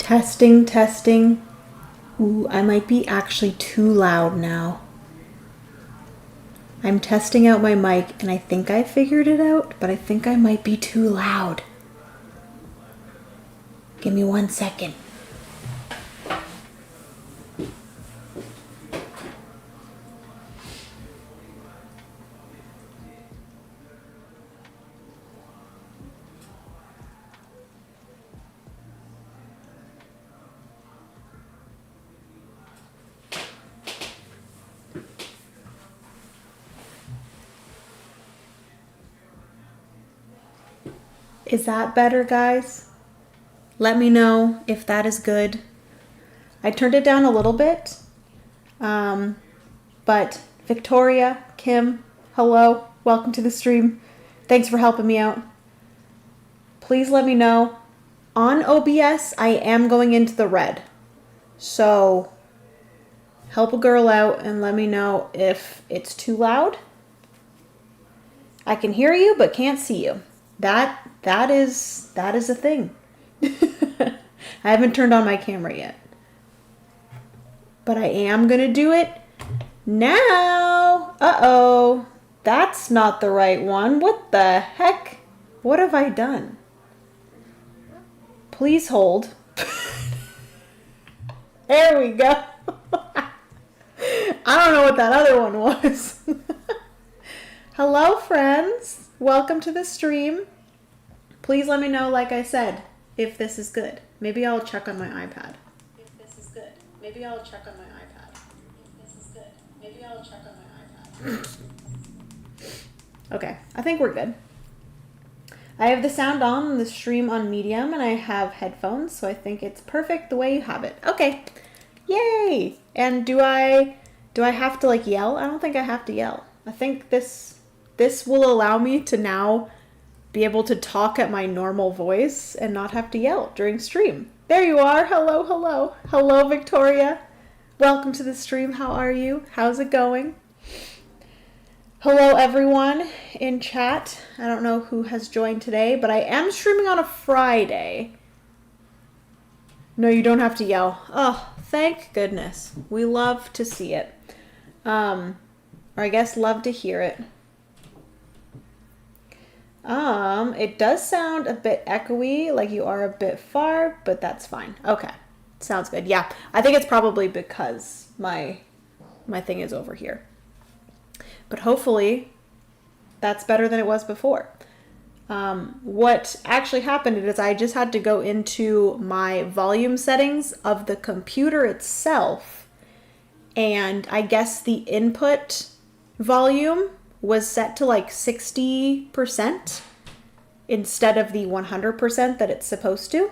Testing, testing. Ooh, I might be actually too loud now. I'm testing out my mic and I think I figured it out, but I think I might be too loud. Give me 1 second. Is that better, guys? Let me know if that is good. I turned it down a little bit. But Victoria, Kim, hello. Welcome to the stream. Thanks for helping me out. Please let me know. On OBS, I am going into the red. So help a girl out and let me know if it's too loud. I can hear you but can't see you. That is a thing. I haven't turned on my camera yet. But I am gonna do it now. Uh-oh. That's not the right one. What the heck? What have I done? Please hold. There we go. I don't know what that other one was. Hello, friends. Welcome to the stream. Please let me know, like I said, if this is good. Maybe I'll check on my iPad. If this is good. Maybe I'll check on my iPad. If this is good. Maybe I'll check on my iPad. Okay, I think we're good. I have the sound on, the stream on medium, and I have headphones, so I think it's perfect the way you have it. Okay. Yay! And do I have to like yell? I don't think I have to yell. I think this will allow me to now be able to talk at my normal voice and not have to yell during stream. There you are. Hello, hello. Hello, Victoria. Welcome to the stream. How are you? How's it going? Hello, everyone in chat. I don't know who has joined today, but I am streaming on a Friday. No, you don't have to yell. Oh, thank goodness. We love to see it. Or I guess love to hear it. It does sound a bit echoey, like you are a bit far, but that's fine. Okay. Sounds good. Yeah. I think it's probably because my thing is over here. But hopefully that's better than it was before. What actually happened is I just had to go into my volume settings of the computer itself, and I guess the input volume was set to like 60% instead of the 100% that it's supposed to.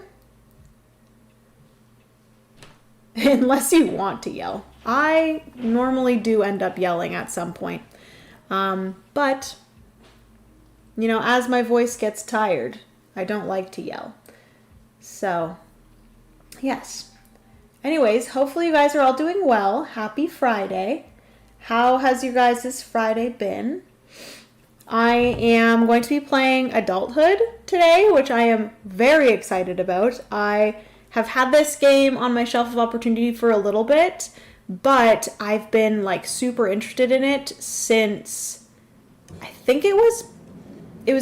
Unless you want to yell. I normally do end up yelling at some point. But, you know, as my voice gets tired, I don't like to yell. So, yes. Anyways, hopefully you guys are all doing well. Happy Friday. How has you guys' Friday been? I am going to be playing Adulthood today, which I am very excited about. I have had this game on my shelf of opportunity for a little bit, but I've been like super interested in it since I think it was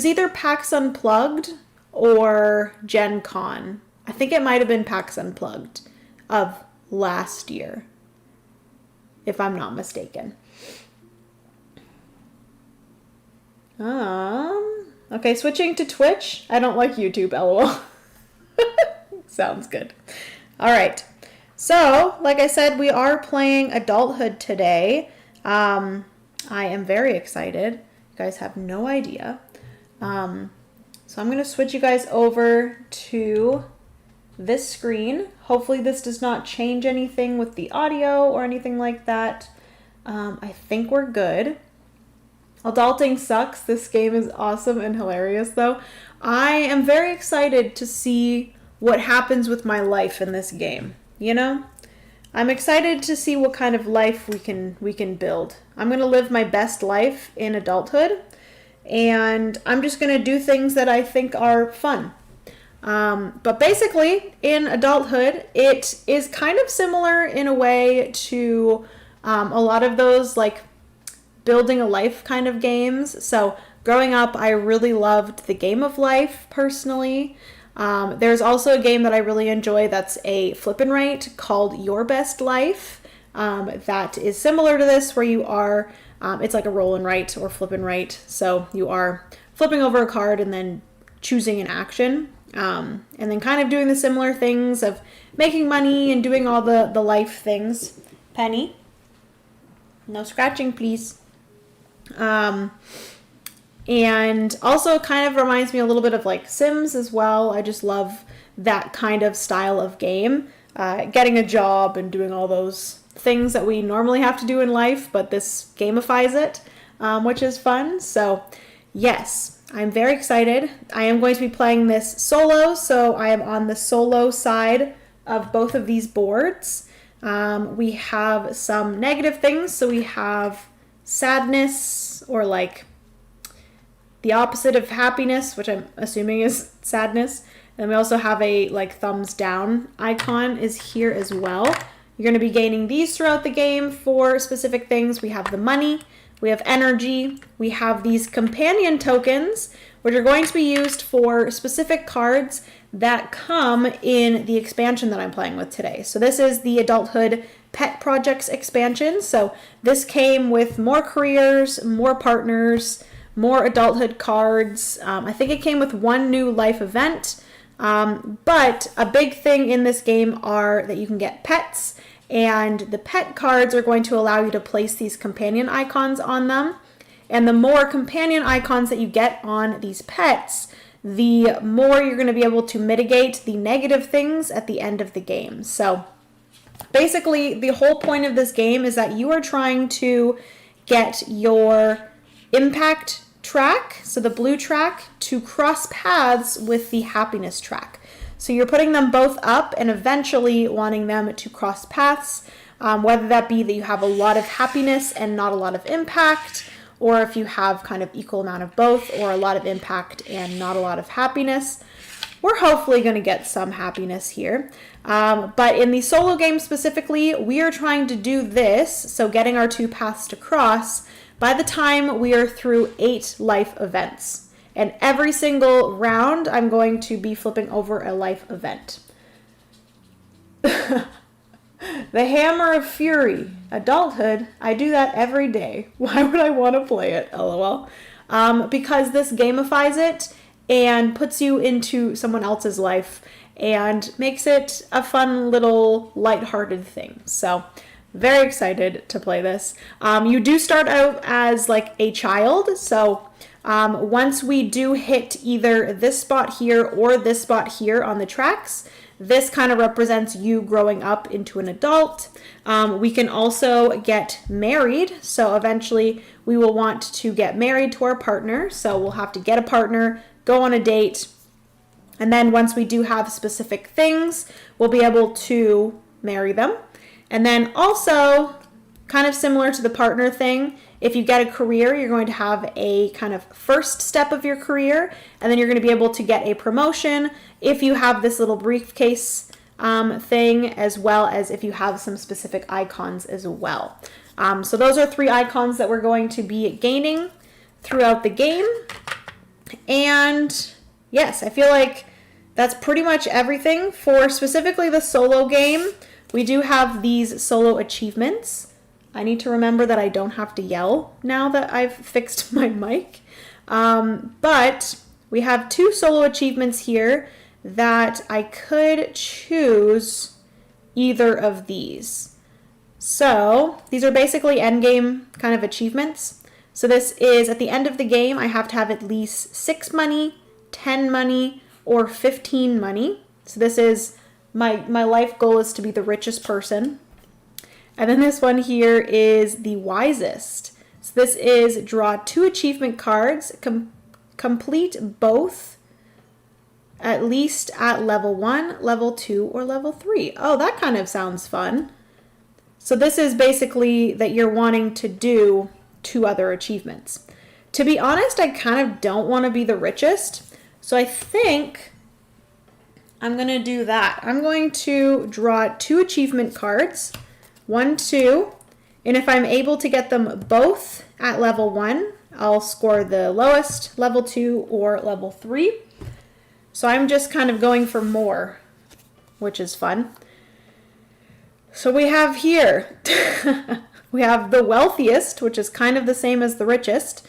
either PAX Unplugged or Gen Con. I think it might have been PAX Unplugged of last year, if I'm not mistaken. Okay, switching to Twitch. I don't like YouTube, lol. Sounds good. All right. So, like I said, we are playing Adulthood today. I am very excited. You guys have no idea. So I'm going to switch you guys over to this screen. Hopefully this does not change anything with the audio or anything like that. I think we're good. Adulting sucks. This game is awesome and hilarious though. I am very excited to see what happens with my life in this game. You know? I'm excited to see what kind of life we can build. I'm going to live my best life in adulthood, and I'm just going to do things that I think are fun. But basically, in adulthood, it is kind of similar in a way to a lot of those like building a life kind of games. So growing up, I really loved the game of life personally. There's also a game that I really enjoy that's a flip and write called Your Best Life. That is similar to this, where you are, it's like a roll and write or flip and write. So you are flipping over a card and then choosing an action. And then kind of doing the similar things of making money and doing all the life things. Penny, no scratching, please. And also kind of reminds me a little bit of like Sims as well. I just love that kind of style of game. Getting a job and doing all those things that we normally have to do in life, but this gamifies it, which is fun. So yes, I'm very excited. I am going to be playing this solo, so I am on the solo side of both of these boards. We have some negative things, so we have sadness, or like the opposite of happiness, which I'm assuming is sadness. And we also have a like thumbs down icon is here as well. You're going to be gaining these throughout the game for specific things. We have the money, we have energy, we have these companion tokens, which are going to be used for specific cards that come in the expansion that I'm playing with today. So this is the Adulthood Pet Projects expansion. So this came with more careers, more partners, more adulthood cards. I think it came with one new life event. But a big thing in this game are that you can get pets, and the pet cards are going to allow you to place these companion icons on them. And the more companion icons that you get on these pets, the more you're going to be able to mitigate the negative things at the end of the game. So basically, the whole point of this game is that you are trying to get your impact track, so the blue track, to cross paths with the happiness track. So you're putting them both up and eventually wanting them to cross paths, whether that be that you have a lot of happiness and not a lot of impact, or if you have kind of equal amount of both, or a lot of impact and not a lot of happiness. We're hopefully going to get some happiness here. But in the solo game specifically, we are trying to do this, so getting our two paths to cross, by the time we are through 8 life events. And every single round, I'm going to be flipping over a life event. The Hammer of Fury. Adulthood. I do that every day. Why would I want to play it? LOL. Because this gamifies it and puts you into someone else's life and makes it a fun little lighthearted thing. So very excited to play this. You do start out as like a child. So once we do hit either this spot here or this spot here on the tracks, this kind of represents you growing up into an adult. We can also get married. So eventually we will want to get married to our partner. So we'll have to get a partner, go on a date. And then once we do have specific things, we'll be able to marry them. And then also, kind of similar to the partner thing, if you get a career, you're going to have a kind of first step of your career, and then you're going to be able to get a promotion if you have this little briefcase thing, as well as if you have some specific icons as well. So those are 3 icons that we're going to be gaining throughout the game. And yes, I feel like that's pretty much everything for specifically the solo game. We do have these solo achievements. I need to remember that I don't have to yell now that I've fixed my mic. But we have 2 solo achievements here that I could choose either of these. So these are basically endgame kind of achievements. So this is at the end of the game, I have to have at least 6 money, 10 money, or 15 money. So this is my life goal is to be the richest person. And then this one here is the wisest. So this is draw 2 achievement cards, complete both at least at level 1, level 2, or level 3. Oh, that kind of sounds fun. So this is basically that you're wanting to do 2 other achievements. To be honest, I kind of don't want to be the richest. So I think I'm going to do that. I'm going to draw 2 achievement cards, 1, 2, and if I'm able to get them both at level 1, I'll score the lowest, level 2 or level 3. So I'm just kind of going for more, which is fun. So we have here, we have the wealthiest, which is kind of the same as the richest,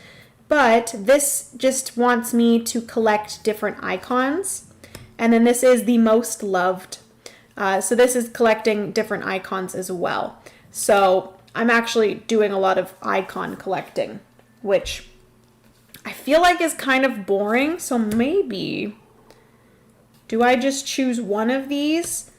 but this just wants me to collect different icons. And then this is the most loved. So this is collecting different icons as well. So I'm actually doing a lot of icon collecting, which I feel like is kind of boring. So maybe, do I just choose one of these?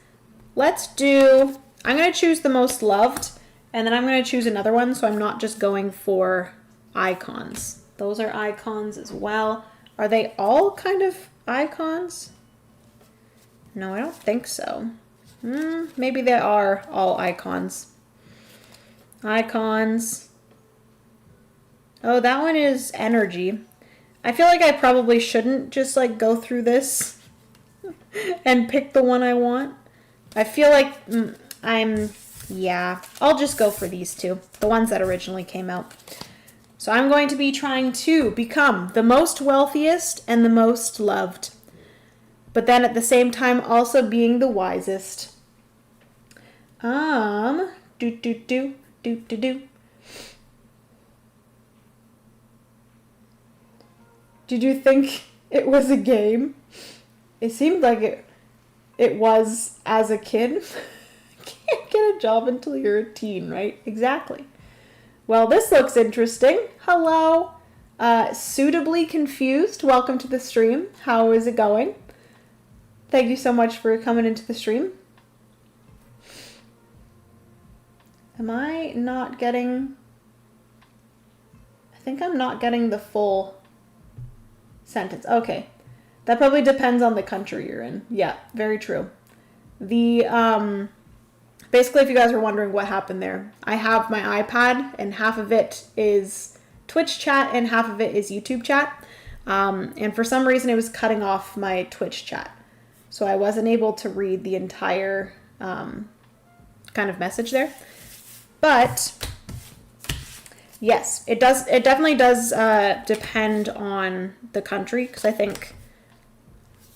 I'm going to choose the most loved, and then I'm going to choose another one, so I'm not just going for icons. Those are icons as well. Are they all kind of icons? No, I don't think so. Maybe they are all icons. Icons. Oh, that one is energy. I feel like I probably shouldn't just like go through this and pick the one I want. I feel like I'll just go for these 2, the ones that originally came out. So I'm going to be trying to become the most wealthiest and the most loved, but then at the same time also being the wisest. Did you think it was a game? It seemed like it was as a kid. Can't get a job until you're a teen, right? Exactly. Well, this looks interesting. Hello. Suitably confused. Welcome to the stream. How is it going? Thank you so much for coming into the stream. Am I not getting... I think I'm not getting the full sentence. Okay. That probably depends on the country you're in. Yeah, very true. The, basically, if you guys were wondering what happened there, I have my iPad and half of it is Twitch chat and half of it is YouTube chat. And for some reason it was cutting off my Twitch chat. So I wasn't able to read the entire kind of message there. But yes, it definitely does depend on the country, because I think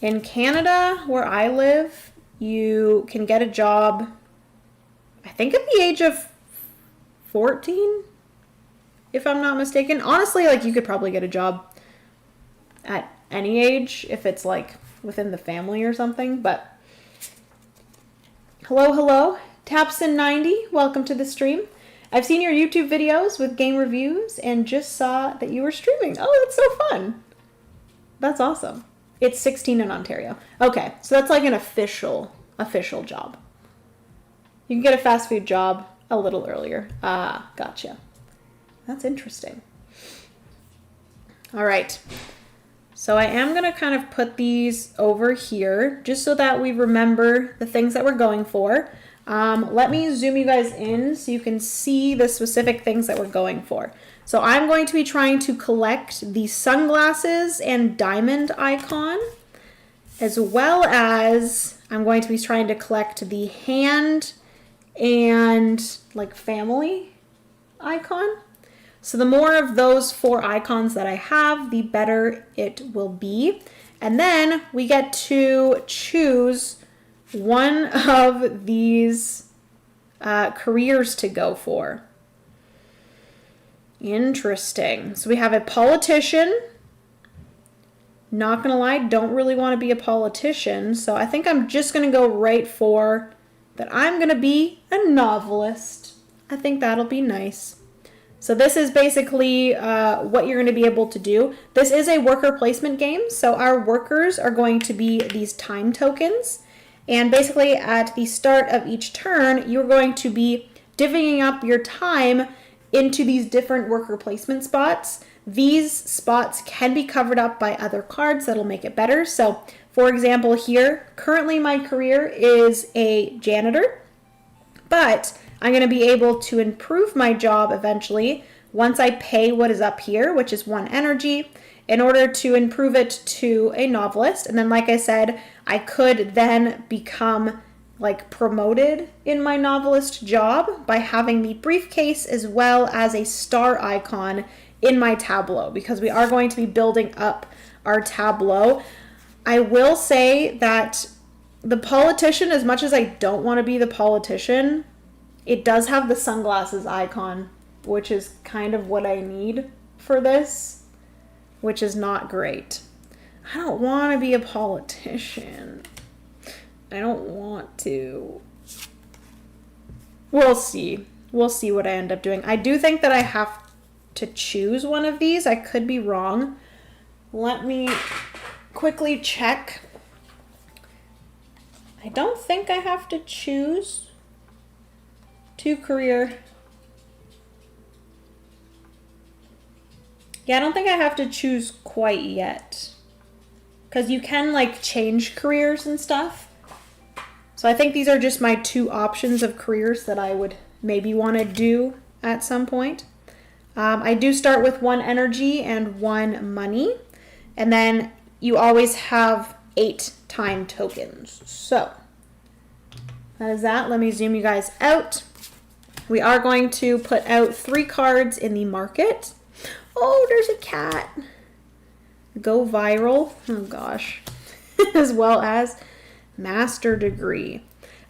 in Canada, where I live, you can get a job, I think at the age of 14, if I'm not mistaken. Honestly, like, you could probably get a job at any age if it's like within the family or something. But hello, Tapson90, welcome to the stream. I've seen your YouTube videos with game reviews and just saw that you were streaming. Oh, that's so fun. That's awesome. It's 16 in Ontario. Okay, so that's like an official job. You can get a fast food job a little earlier. Ah, gotcha. That's interesting. All right. So I am going to kind of put these over here just so that we remember the things that we're going for. Let me zoom you guys in so you can see the specific things that we're going for. So I'm going to be trying to collect the sunglasses and diamond icon, as well as I'm going to be trying to collect the hand and like family icon. So the more of those 4 icons that I have, the better it will be. And then we get to choose one of these careers to go for. Interesting. So we have a politician. Not gonna lie, don't really want to be a politician, so I think I'm just gonna go right for that. I'm gonna be a novelist. I think that'll be nice. So this is basically what you're going to be able to do. This is a worker placement game, so our workers are going to be these time tokens. And basically at the start of each turn, you're going to be divvying up your time into these different worker placement spots. These spots can be covered up by other cards that'll make it better. So for example here, currently my career is a janitor, but I'm going to be able to improve my job eventually once I pay what is up here, which is 1 energy. in order to improve it to a novelist. And then, like I said, I could then become like promoted in my novelist job by having the briefcase as well as a star icon in my tableau, because we are going to be building up our tableau. I will say that the politician, as much as I don't want to be the politician, it does have the sunglasses icon, which is kind of what I need for this, which is not great. I don't want to be a politician. I don't want to. We'll see. We'll see what I end up doing. I do think that I have to choose one of these. I could be wrong. Let me quickly check. I don't think I have to choose to career. Yeah, I don't think I have to choose quite yet, because you can like change careers and stuff. So I think these are just my two options of careers that I would maybe want to do at some point. I do start with 1 energy and 1 money, and then you always have 8 time tokens. So that is that. Let me zoom you guys out. We are going to put out 3 cards in the market. Oh, there's a cat. Go viral. Oh gosh. As well as master degree.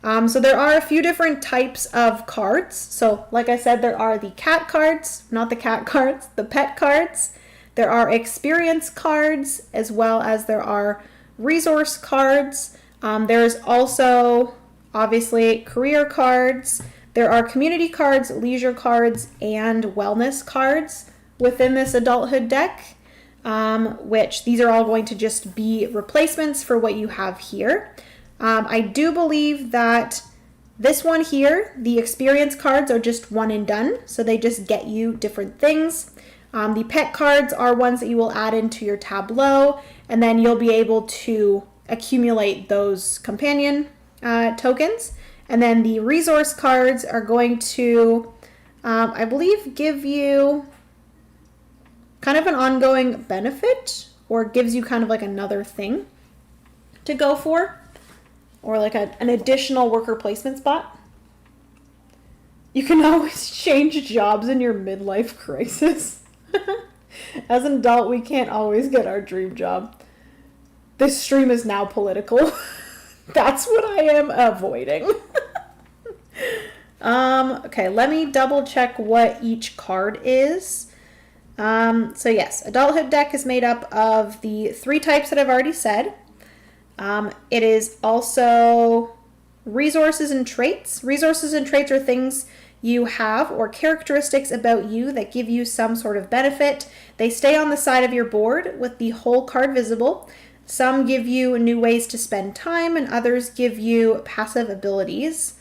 So there are a few different types of cards. So like I said, there are the cat cards, not the cat cards, the pet cards. There are experience cards, as well as there are resource cards. There's also obviously career cards. There are community cards, leisure cards, and wellness cards within this adulthood deck, which these are all going to just be replacements for what you have here. I do believe that this one here, the experience cards, are just one and done, so they just get you different things. The pet cards are ones that you will add into your tableau, and then you'll be able to accumulate those companion tokens. And then the resource cards are going to, I believe, give you kind of an ongoing benefit, or gives you kind of like another thing to go for, or like an additional worker placement spot. You can always change jobs in your midlife crisis. As an adult, we can't always get our dream job. This stream is now political. That's what I am avoiding. Okay, let me double check what each card is. So yes, adulthood deck is made up of the 3 types that I've already said. It is also resources and traits. Resources and traits are things you have or characteristics about you that give you some sort of benefit. They stay on the side of your board with the whole card visible. Some give you new ways to spend time, and others give you passive abilities.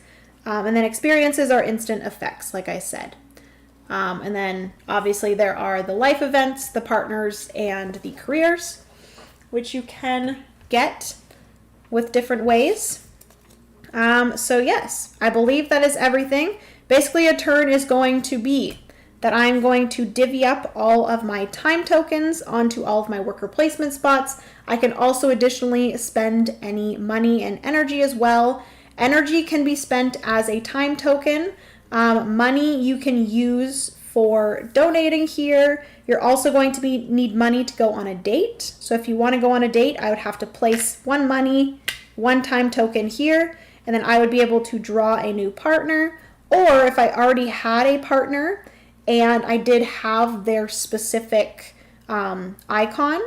And then experiences are instant effects, like I said. And then obviously there are the life events, the partners, and the careers, which you can get with different ways. So yes, I believe that is everything. Basically, a turn is going to be that I'm going to divvy up all of my time tokens onto all of my worker placement spots. I can also additionally spend any money and energy as well. Energy can be spent as a time token. Money you can use for donating here. You're also going to need money to go on a date. So if you want to go on a date, I would have to place 1 money, 1 time token here, and then I would be able to draw a new partner. Or if I already had a partner and I did have their specific icon,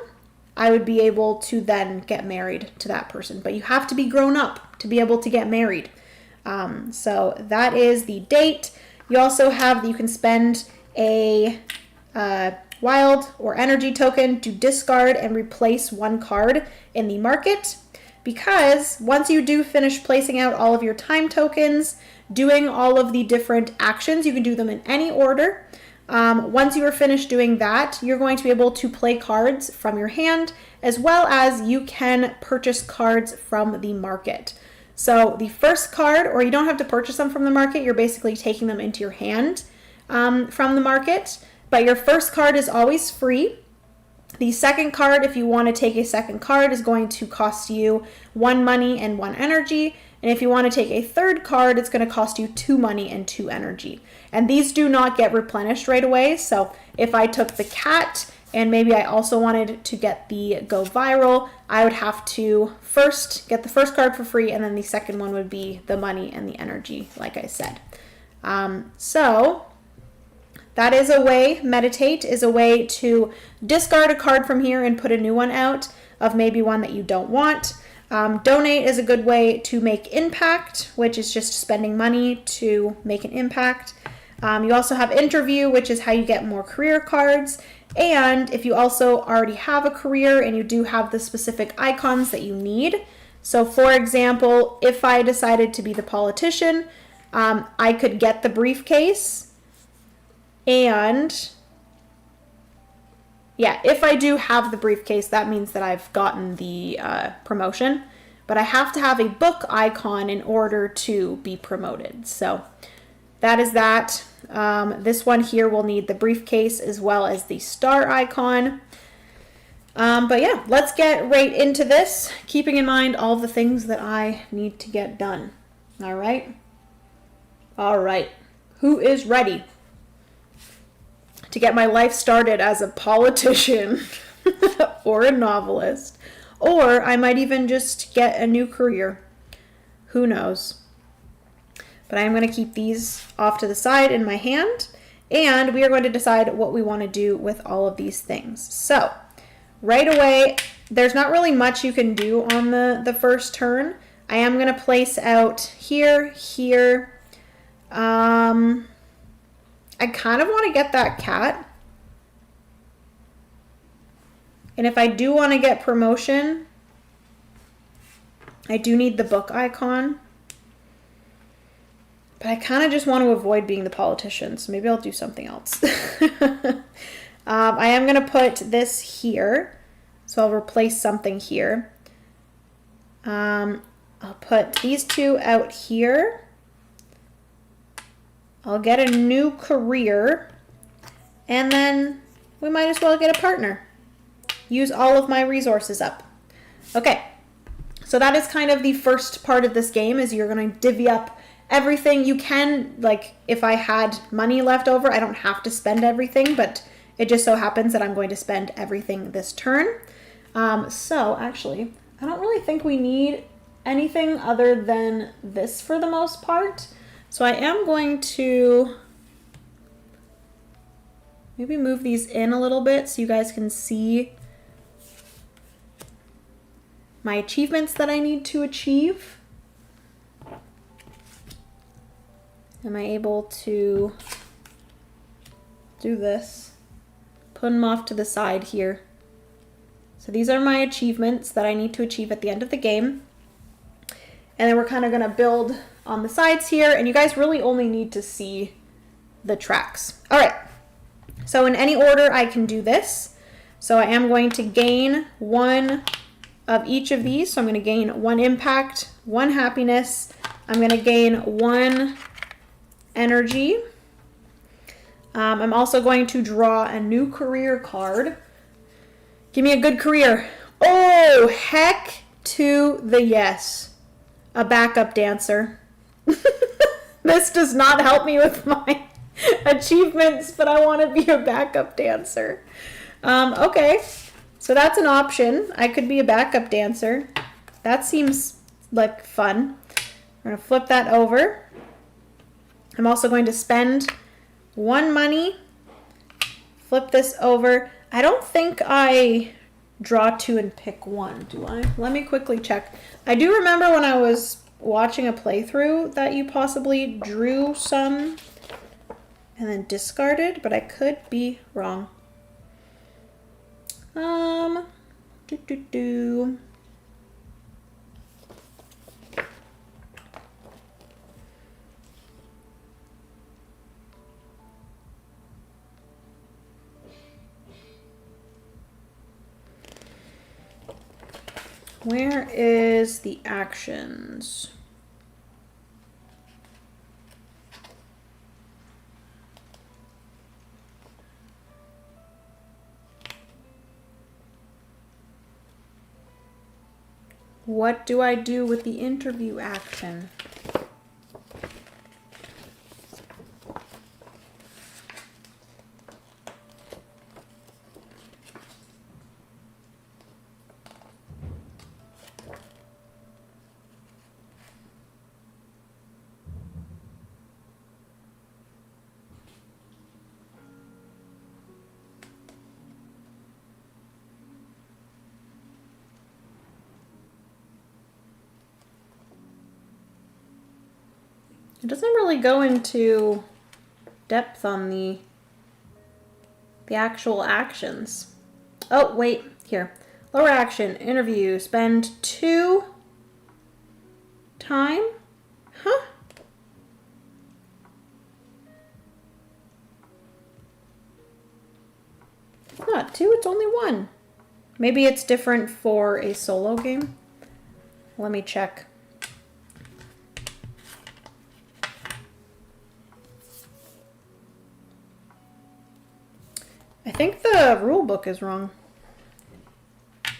I would be able to then get married to that person. But you have to be grown up to be able to get married. So that is the date. You also have, you can spend a wild or energy token to discard and replace 1 card in the market. Because once you do finish placing out all of your time tokens, doing all of the different actions, you can do them in any order. Once you are finished doing that, you're going to be able to play cards from your hand, as well as you can purchase cards from the market. So the first card, or you don't have to purchase them from the market, you're basically taking them into your hand from the market, but your first card is always free. The second card, if you want to take a second card, is going to cost you 1 money and 1 energy. And if you want to take a third card, it's going to cost you 2 money and 2 energy. And these do not get replenished right away. So if I took the cat and maybe I also wanted to get the go viral, I would have to first get the first card for free, and then the second one would be the money and the energy, like I said. So that is a way, meditate is a way to discard a card from here and put a new one out of maybe one that you don't want. Donate is a good way to make impact, which is just spending money to make an impact. You also have interview, which is how you get more career cards. And if you also already have a career and you do have the specific icons that you need. So for example, if I decided to be the politician, I could get the briefcase. And yeah, if I do have the briefcase, that means that I've gotten the promotion. But I have to have a book icon in order to be promoted. So that is that. This one here will need the briefcase as well as the star icon. But yeah, let's get right into this, keeping in mind all the things that I need to get done. All right? All right. Who is ready to get my life started as a politician or a novelist? Or I might even just get a new career. Who knows? But I'm going to keep these off to the side in my hand, and we are going to decide what we want to do with all of these things. So right away, there's not really much you can do on the first turn. I am going to place out here, here. I kind of want to get that cat. And if I do want to get promotion, I do need the book icon. But I kind of just want to avoid being the politician, so maybe I'll do something else. I am going to put this here, so I'll replace something here. I'll put these two out here. I'll get a new career, and then we might as well get a partner. Use all of my resources up. Okay, so that is kind of the first part of this game, is you're going to divvy up everything. You can, like, if I had money left over, I don't have to spend everything, but it just so happens that I'm going to spend everything this turn. So actually, I don't really think we need anything other than this for the most part. So I am going to maybe move these in a little bit so you guys can see my achievements that I need to achieve. Am I able to do this? Put them off to the side here. So these are my achievements that I need to achieve at the end of the game. And then we're kind of going to build on the sides here. And you guys really only need to see the tracks. All right. So in any order, I can do this. So I am going to gain 1 of each of these. So I'm going to gain 1 impact, 1 happiness. I'm going to gain 1 energy. I'm also going to draw a new career card. Give me a good career. Oh, heck to the yes. A backup dancer. This does not help me with my achievements, but I want to be a backup dancer. Okay, so that's an option. I could be a backup dancer. That seems like fun. We're going to flip that over. I'm also going to spend 1 money, flip this over. I don't think I draw 2 and pick 1, do I? Let me quickly check. I do remember when I was watching a playthrough that you possibly drew some and then discarded, but I could be wrong. Where is the actions? What do I do with the interview action? It doesn't really go into depth on the actual actions. Oh, wait, here. Lower action, interview, spend 2 time? Huh? It's not 2, it's only 1. Maybe it's different for a solo game. Let me check. I think the rule book is wrong.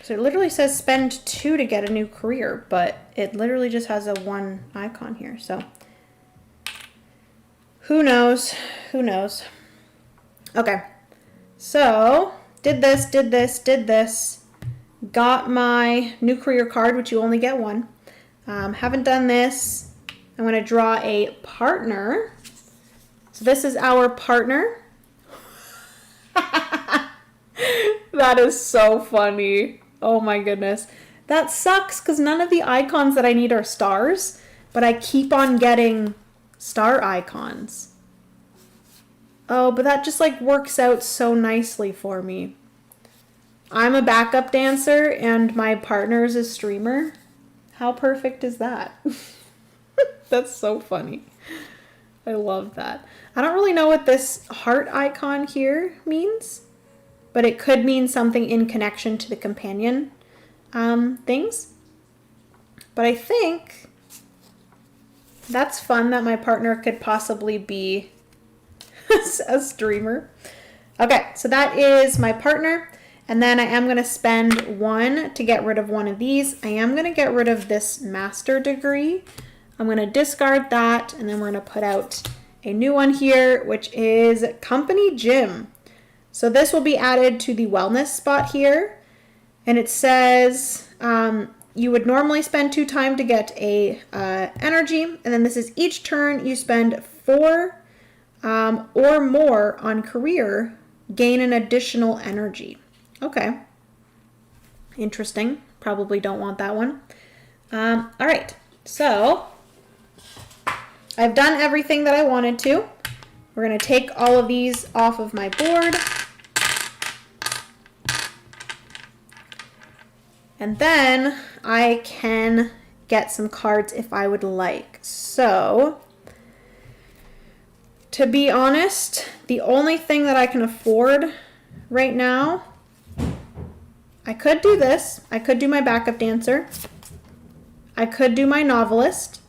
So it literally says spend 2 to get a new career, but it literally just has a 1 icon here. So who knows? Who knows? Okay. So did this. Got my new career card, which you only get 1. Haven't done this. I'm going to draw a partner. So this is our partner. That is so funny. Oh my goodness. That sucks because none of the icons that I need are stars, but I keep on getting star icons. Oh, but that just like works out so nicely for me. I'm a backup dancer and my partner is a streamer. How perfect is that? That's so funny. I love that. I don't really know what this heart icon here means, but it could mean something in connection to the companion things. But I think that's fun that my partner could possibly be a streamer. Okay, so that is my partner. And then I am going to spend 1 to get rid of one of these. I am going to get rid of this master degree. I'm going to discard that, and then we're going to put out a new one here, which is company gym. So this will be added to the wellness spot here. And it says you would normally spend 2 time to get a energy. And then this is each turn you spend 4 or more on career, gain an additional energy. Okay. Interesting. Probably don't want that one. All right. So I've done everything that I wanted to. We're going to take all of these off of my board. And then I can get some cards if I would like. So, to be honest, the only thing that I can afford right now, I could do this. I could do my backup dancer. I could do my novelist.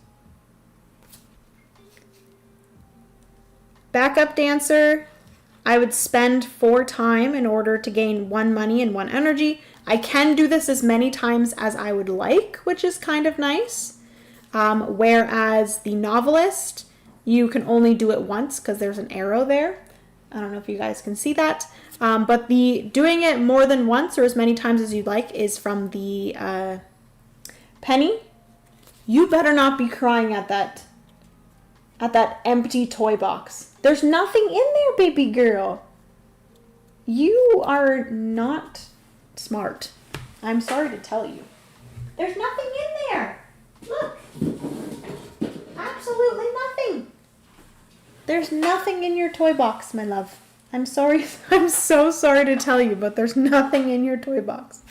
Backup dancer, I would spend 4 time in order to gain 1 money and 1 energy. I can do this as many times as I would like, which is kind of nice. Whereas the novelist, you can only do it once because there's an arrow there. I don't know if you guys can see that. But the doing it more than once or as many times as you'd like is from the penny. You better not be crying at that empty toy box. There's nothing in there, baby girl. You are not smart. I'm sorry to tell you. There's nothing in there. Look. Absolutely nothing. There's nothing in your toy box, my love. I'm sorry. I'm so sorry to tell you, but there's nothing in your toy box.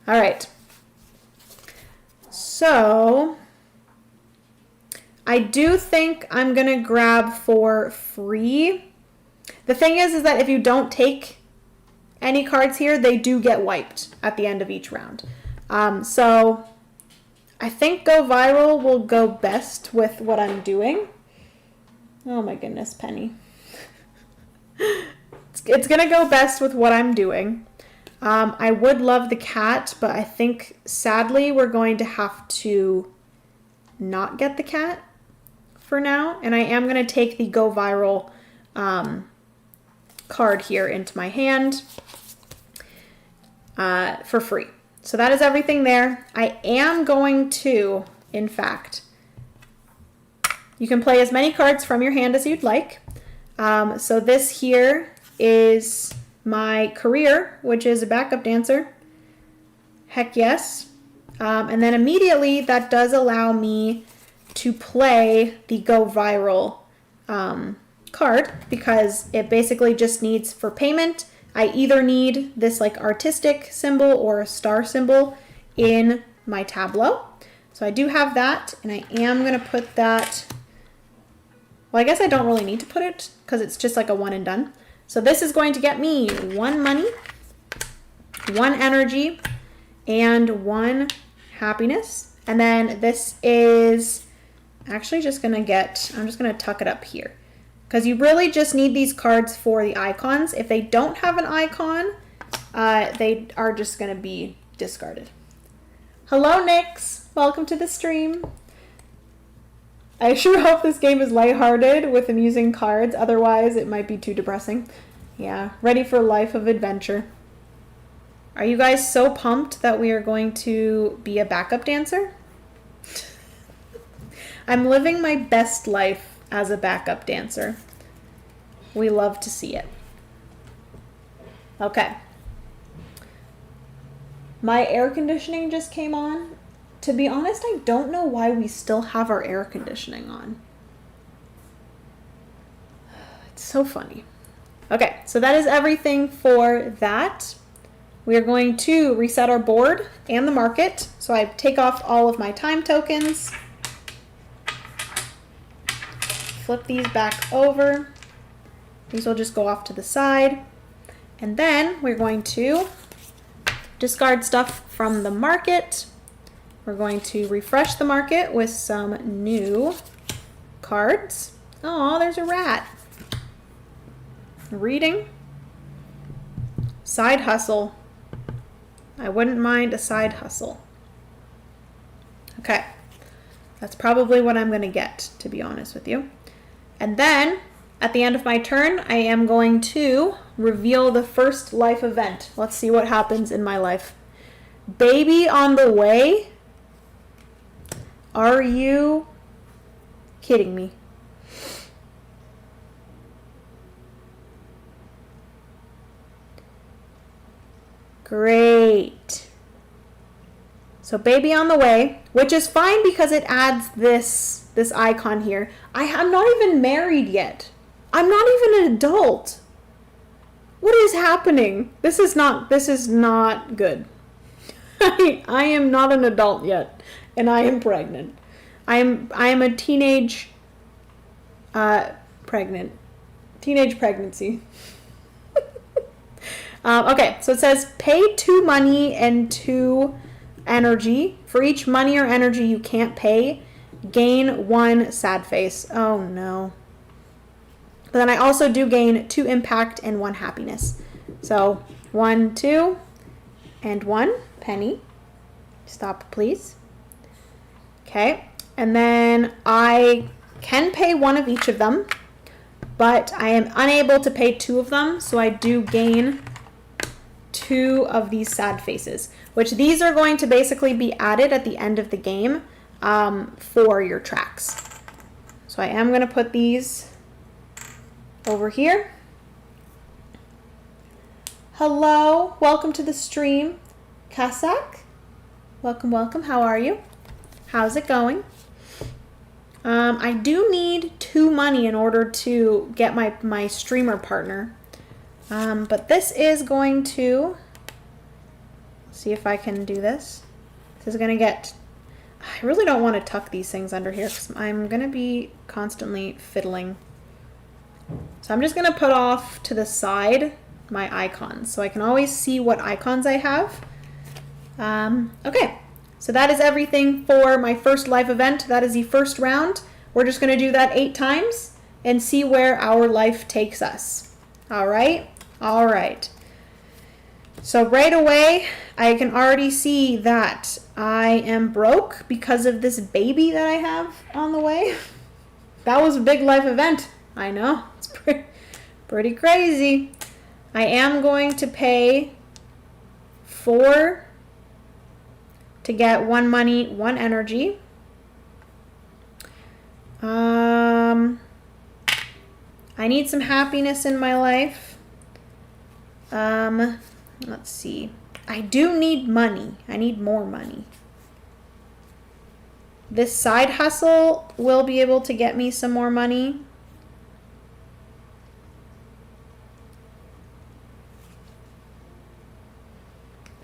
All right. So I do think I'm going to grab for free. The thing is that if you don't take any cards here, they do get wiped at the end of each round. So I think Go Viral will go best with what I'm doing. Oh my goodness, Penny. It's going to go best with what I'm doing. I would love the cat, but I think sadly we're going to have to not get the cat for now. And I am going to take the Go Viral card here into my hand for free. So that is everything there. I am going to, in fact, you can play as many cards from your hand as you'd like. So this here is my career, which is a backup dancer. Heck yes. And then immediately that does allow me to play the Go Viral card, because it basically just needs for payment. I either need this like artistic symbol or a star symbol in my tableau. So I do have that, and I am going to put that, well, I guess I don't really need to put it because it's just like a one and done. So this is going to get me 1 money, 1 energy, and 1 happiness. And then this is actually just going to get, I'm just going to tuck it up here, because you really just need these cards for the icons. If they don't have an icon, they are just going to be discarded. Hello, Nix. Welcome to the stream. I sure hope this game is lighthearted with amusing cards. Otherwise, it might be too depressing. Yeah, ready for a life of adventure. Are you guys so pumped that we are going to be a backup dancer? I'm living my best life as a backup dancer. We love to see it. Okay. My air conditioning just came on. To be honest, I don't know why we still have our air conditioning on. It's so funny. Okay, so that is everything for that. We are going to reset our board and the market. So I take off all of my time tokens. Flip these back over. These will just go off to the side. And then we're going to discard stuff from the market. We're going to refresh the market with some new cards. Oh, there's a rat. Reading. Side hustle. I wouldn't mind a side hustle. Okay. That's probably what I'm going to get, to be honest with you. And then, at the end of my turn, I am going to reveal the first life event. Let's see what happens in my life. Baby on the way? Are you kidding me? Great. So baby on the way, which is fine because it adds this icon here. I'm not even married yet. I'm not even an adult. What is happening? This is not good. I am not an adult yet. And I am pregnant. I am a teenage pregnancy. Okay, so it says pay 2 money and 2 energy. For each money or energy you can't pay, gain 1 sad face. Oh no. But then I also do gain 2 impact and 1 happiness. So 1, 2, and 1 penny. Stop, please. Okay, and then I can pay 1 of each of them, but I am unable to pay 2 of them, so I do gain 2 of these sad faces, which these are going to basically be added at the end of the game for your tracks. So I am going to put these over here. Hello, welcome to the stream. Kasak, welcome, welcome. How are you? How's it going? I do need 2 money in order to get my streamer partner. But this is going to, see if I can do this. This is going to get, I really don't want to tuck these things under here because I'm going to be constantly fiddling. So I'm just going to put off to the side my icons so I can always see what icons I have. Okay. So that is everything for my first live event. That is the first round. We're just going to do that 8 times and see where our life takes us. All right? All right. So right away, I can already see that I am broke because of this baby that I have on the way. That was a big life event. I know. It's pretty crazy. I am going to pay 4 to get 1 money, 1 energy. I need some happiness in my life. Let's see. I do need money. I need more money. This side hustle will be able to get me some more money.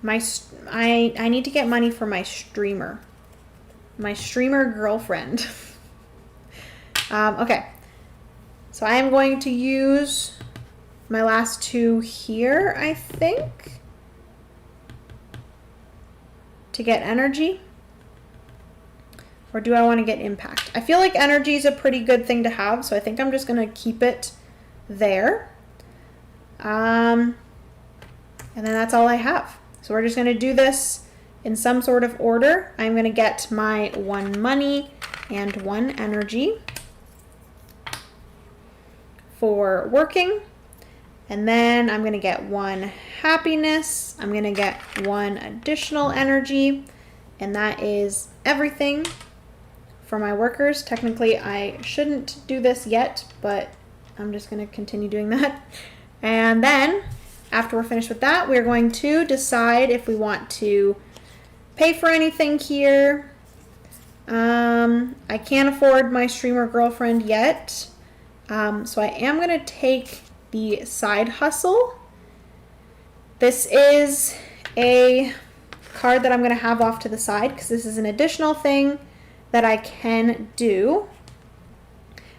I need to get money for my streamer girlfriend. Okay, so I am going to use my last 2 here, I think, to get energy. Or do I want to get impact? I feel like energy is a pretty good thing to have, so I think I'm just going to keep it there. And then that's all I have. So we're just going to do this in some sort of order. I'm going to get my 1 money and 1 energy for working. And then I'm going to get 1 happiness. I'm going to get 1 additional energy. And that is everything for my workers. Technically, I shouldn't do this yet, but I'm just going to continue doing that. And then after we're finished with that, we're going to decide if we want to pay for anything here. I can't afford my streamer girlfriend yet. So I am going to take the side hustle. This is a card that I'm going to have off to the side because this is an additional thing that I can do.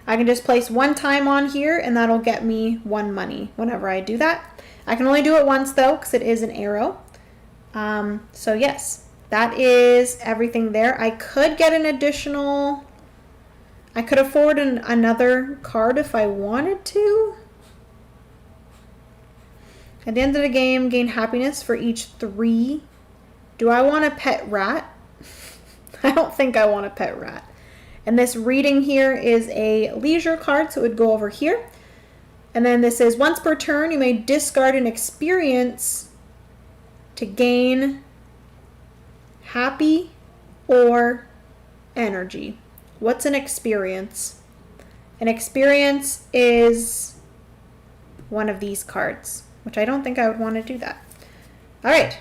I can just place 1 time on here and that'll get me 1 money whenever I do that. I can only do it once though because it is an arrow. So yes, that is everything there. I could get an additional... I could afford another card if I wanted to. At the end of the game, gain happiness for each 3. Do I want a pet rat? I don't think I want a pet rat. And this reading here is a leisure card, so it would go over here. And then this is once per turn, you may discard an experience to gain happy or energy. What's an experience? An experience is one of these cards, which I don't think I would want to do that. All right,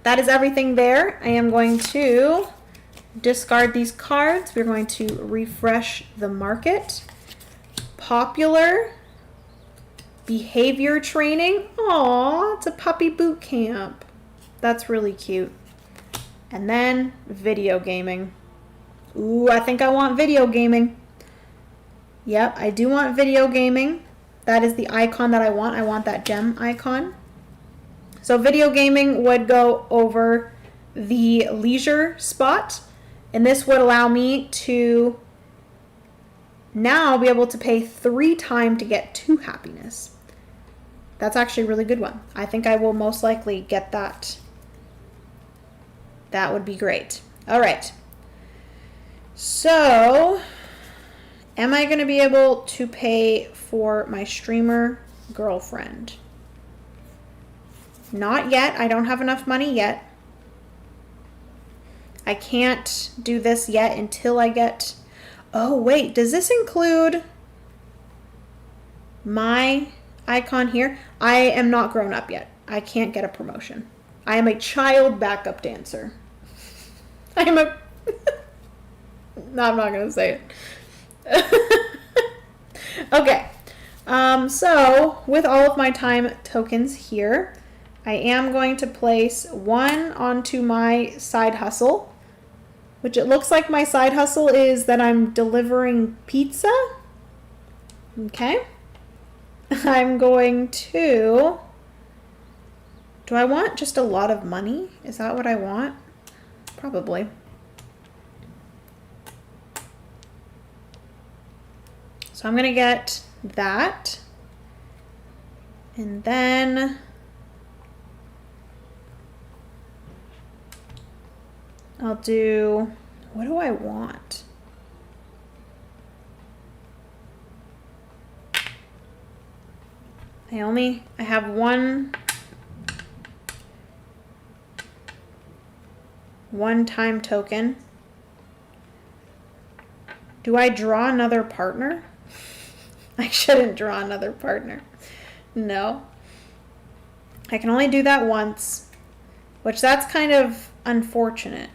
that is everything there. I am going to discard these cards. We're going to refresh the market. Popular. Behavior training. Aw, it's a puppy boot camp. That's really cute. And then video gaming. Ooh, I think I want video gaming. Yep, I do want video gaming. That is the icon that I want. I want that gem icon. So video gaming would go over the leisure spot. And this would allow me to now be able to pay 3 times to get 2 happiness. That's actually a really good one. I think I will most likely get that. That would be great. All right. So, am I going to be able to pay for my streamer girlfriend? Not yet. I don't have enough money yet. I can't do this yet until I get... Oh, wait. Does this include my icon here? I am not grown up yet. I can't get a promotion. I am a child backup dancer. I am a... No, I'm not going to say it. Okay. So, with all of my time tokens here, I am going to place 1 onto my side hustle, which it looks like my side hustle is that I'm delivering pizza. Okay. I'm going to... Do I want just a lot of money? Is that what I want? Probably. So I'm going to get that. And then I'll do, what do I want? I have one time token. Do I draw another partner? I shouldn't draw another partner. No. I can only do that once, which that's kind of unfortunate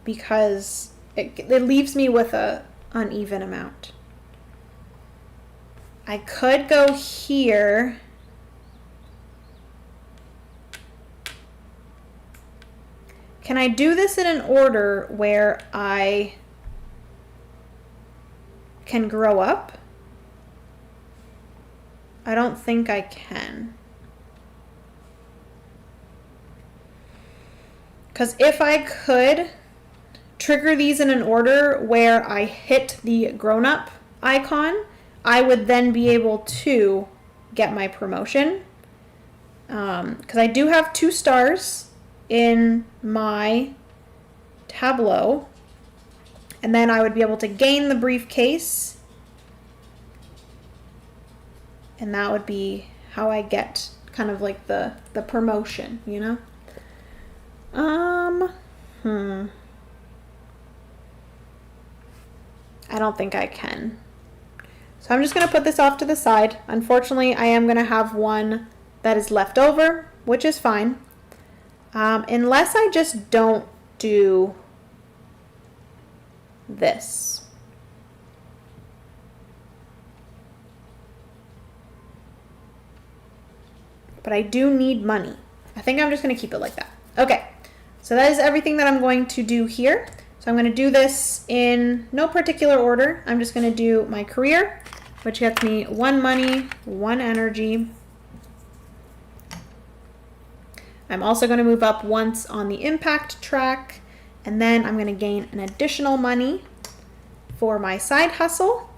because it leaves me with a uneven amount. I could go here. Can I do this in an order where I can grow up? I don't think I can. Because if I could trigger these in an order where I hit the grown-up icon, I would then be able to get my promotion. Because I do have 2 stars in my tableau. And then I would be able to gain the briefcase. And that would be how I get kind of like the promotion, you know? I don't think I can. So I'm just going to put this off to the side. Unfortunately, I am going to have one that is left over, which is fine. Unless I just don't do this. But I do need money. I think I'm just going to keep it like that. Okay, so that is everything that I'm going to do here. So I'm going to do this in no particular order. I'm just going to do my career, which gets me 1 money, 1 energy. I'm also going to move up once on the impact track, and then I'm going to gain an additional money for my side hustle.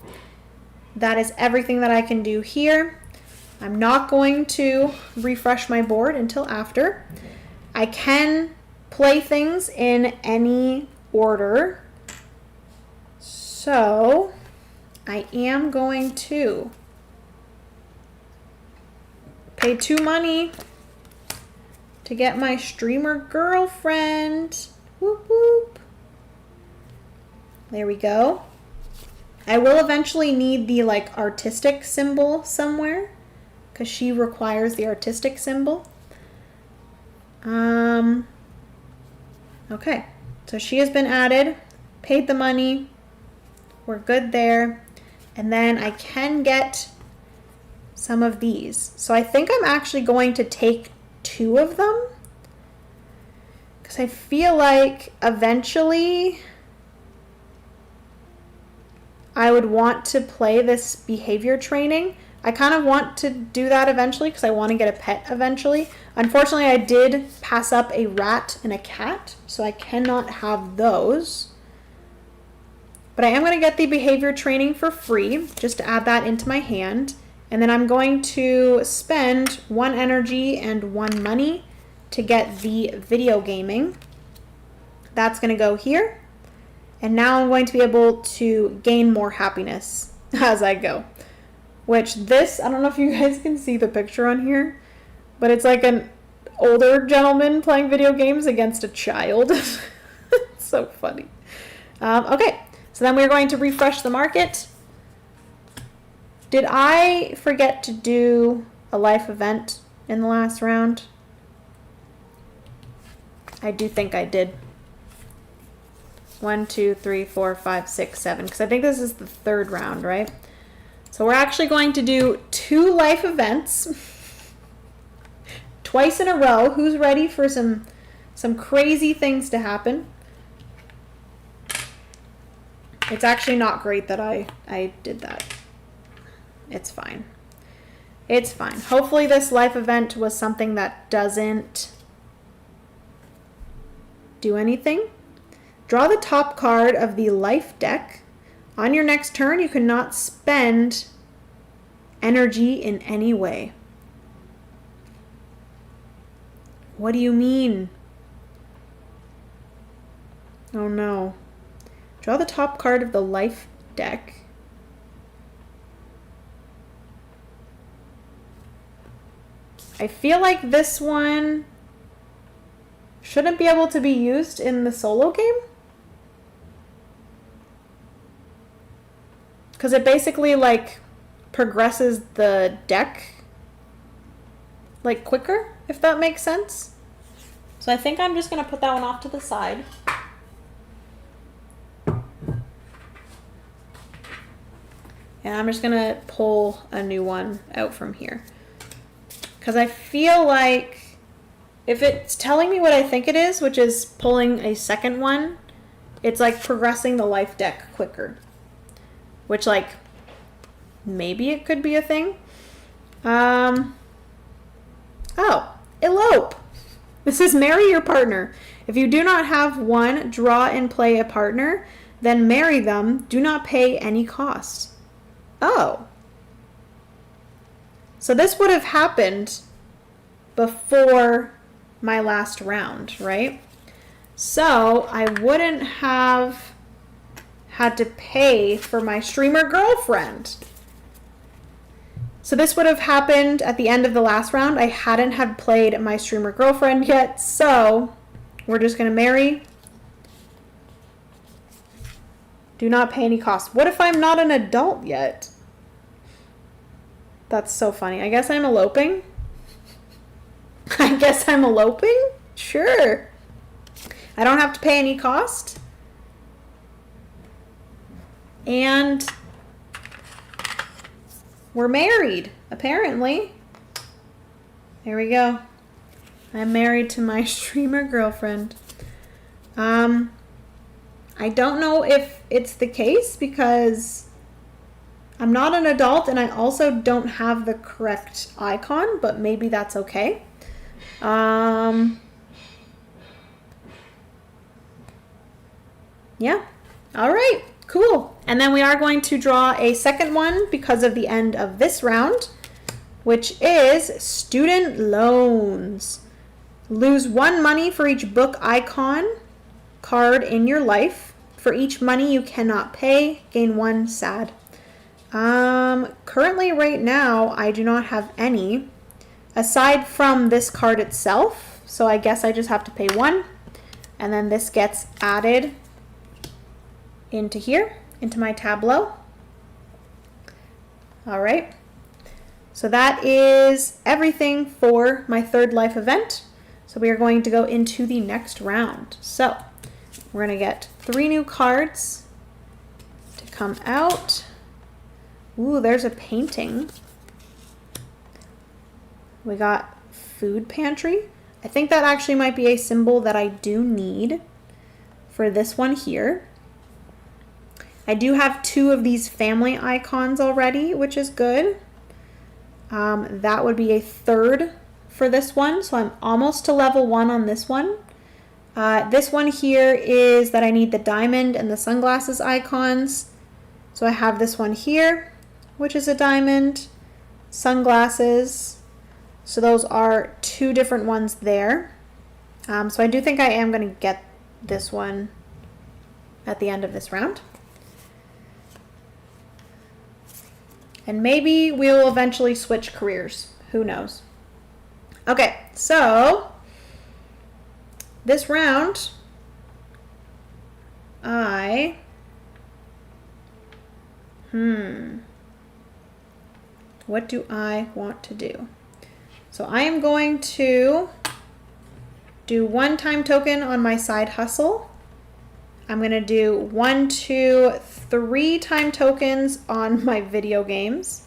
That is everything that I can do here. I'm not going to refresh my board until after. I can play things in any order. So I am going to pay 2 money to get my streamer girlfriend. Whoop whoop. There we go. I will eventually need the like artistic symbol somewhere because she requires the artistic symbol. Okay, so she has been added, paid the money, we're good there, and then I can get some of these. So I think I'm actually going to take 2 of them because I feel like eventually I would want to play this behavior training. I kind of want to do that eventually because I want to get a pet eventually. Unfortunately, I did pass up a rat and a cat, so I cannot have those. But I am going to get the behavior training for free, just to add that into my hand. And then I'm going to spend 1 energy and 1 money to get the video gaming. That's going to go here. And now I'm going to be able to gain more happiness as I go. Which this, I don't know if you guys can see the picture on here, but it's like an older gentleman playing video games against a child. It's so funny. Okay, so then we're going to refresh the market. Did I forget to do a life event in the last round? I do think I did. 1, 2, 3, 4, 5, 6, 7, because I think this is the 3rd round, right? So we're actually going to do 2 life events twice in a row. Who's ready for some crazy things to happen? It's actually not great that I did that. It's fine. It's fine. Hopefully this life event was something that doesn't do anything. Draw the top card of the life deck. On your next turn, you cannot spend energy in any way. What do you mean? Oh no. Draw the top card of the life deck. I feel like this one shouldn't be able to be used in the solo game. Because it basically like progresses the deck like quicker, if that makes sense. So I think I'm just going to put that one off to the side. And I'm just going to pull a new one out from here. Because I feel like if it's telling me what I think it is, which is pulling a second one, it's like progressing the life deck quicker. Which, like, maybe it could be a thing. Oh, elope. This is marry your partner. If you do not have one, draw and play a partner, then marry them. Do not pay any cost. Oh. So this would have happened before my last round, right? So I wouldn't have had to pay for my streamer girlfriend. So this would have happened at the end of the last round. I hadn't had played my streamer girlfriend yet, so we're just going to marry. Do not pay any cost. What if I'm not an adult yet? That's so funny. I guess I'm eloping. I guess I'm eloping? Sure. I don't have to pay any cost. And we're married, apparently. There we go. I'm married to my streamer girlfriend. I don't know if it's the case because I'm not an adult and I also don't have the correct icon, but maybe that's okay. Yeah. All right. Cool. And then we are going to draw a second one because of the end of this round, which is student loans. Lose 1 money for each book icon card in your life. For each money you cannot pay, gain 1 sad. Currently right now, I do not have any aside from this card itself. So I guess I just have to pay 1. And then this gets added into here, into my tableau. All right. So that is everything for my third life event. So we are going to go into the next round. So we're going to get 3 new cards to come out. Ooh, there's a painting. We got food pantry. I think that actually might be a symbol that I do need for this one here. I do have 2 of these family icons already, which is good. That would be a 3rd for this one, so I'm almost to level 1 on this one. This one here is that I need the diamond and the sunglasses icons. So I have this one here, which is a diamond, sunglasses. So those are 2 different ones there. So I do think I am going to get this one at the end of this round. And maybe we'll eventually switch careers. Who knows? Okay, so this round, what do I want to do? So I am going to do 1 time token on my side hustle. I'm going to do 1, 2, 3 time tokens on my video games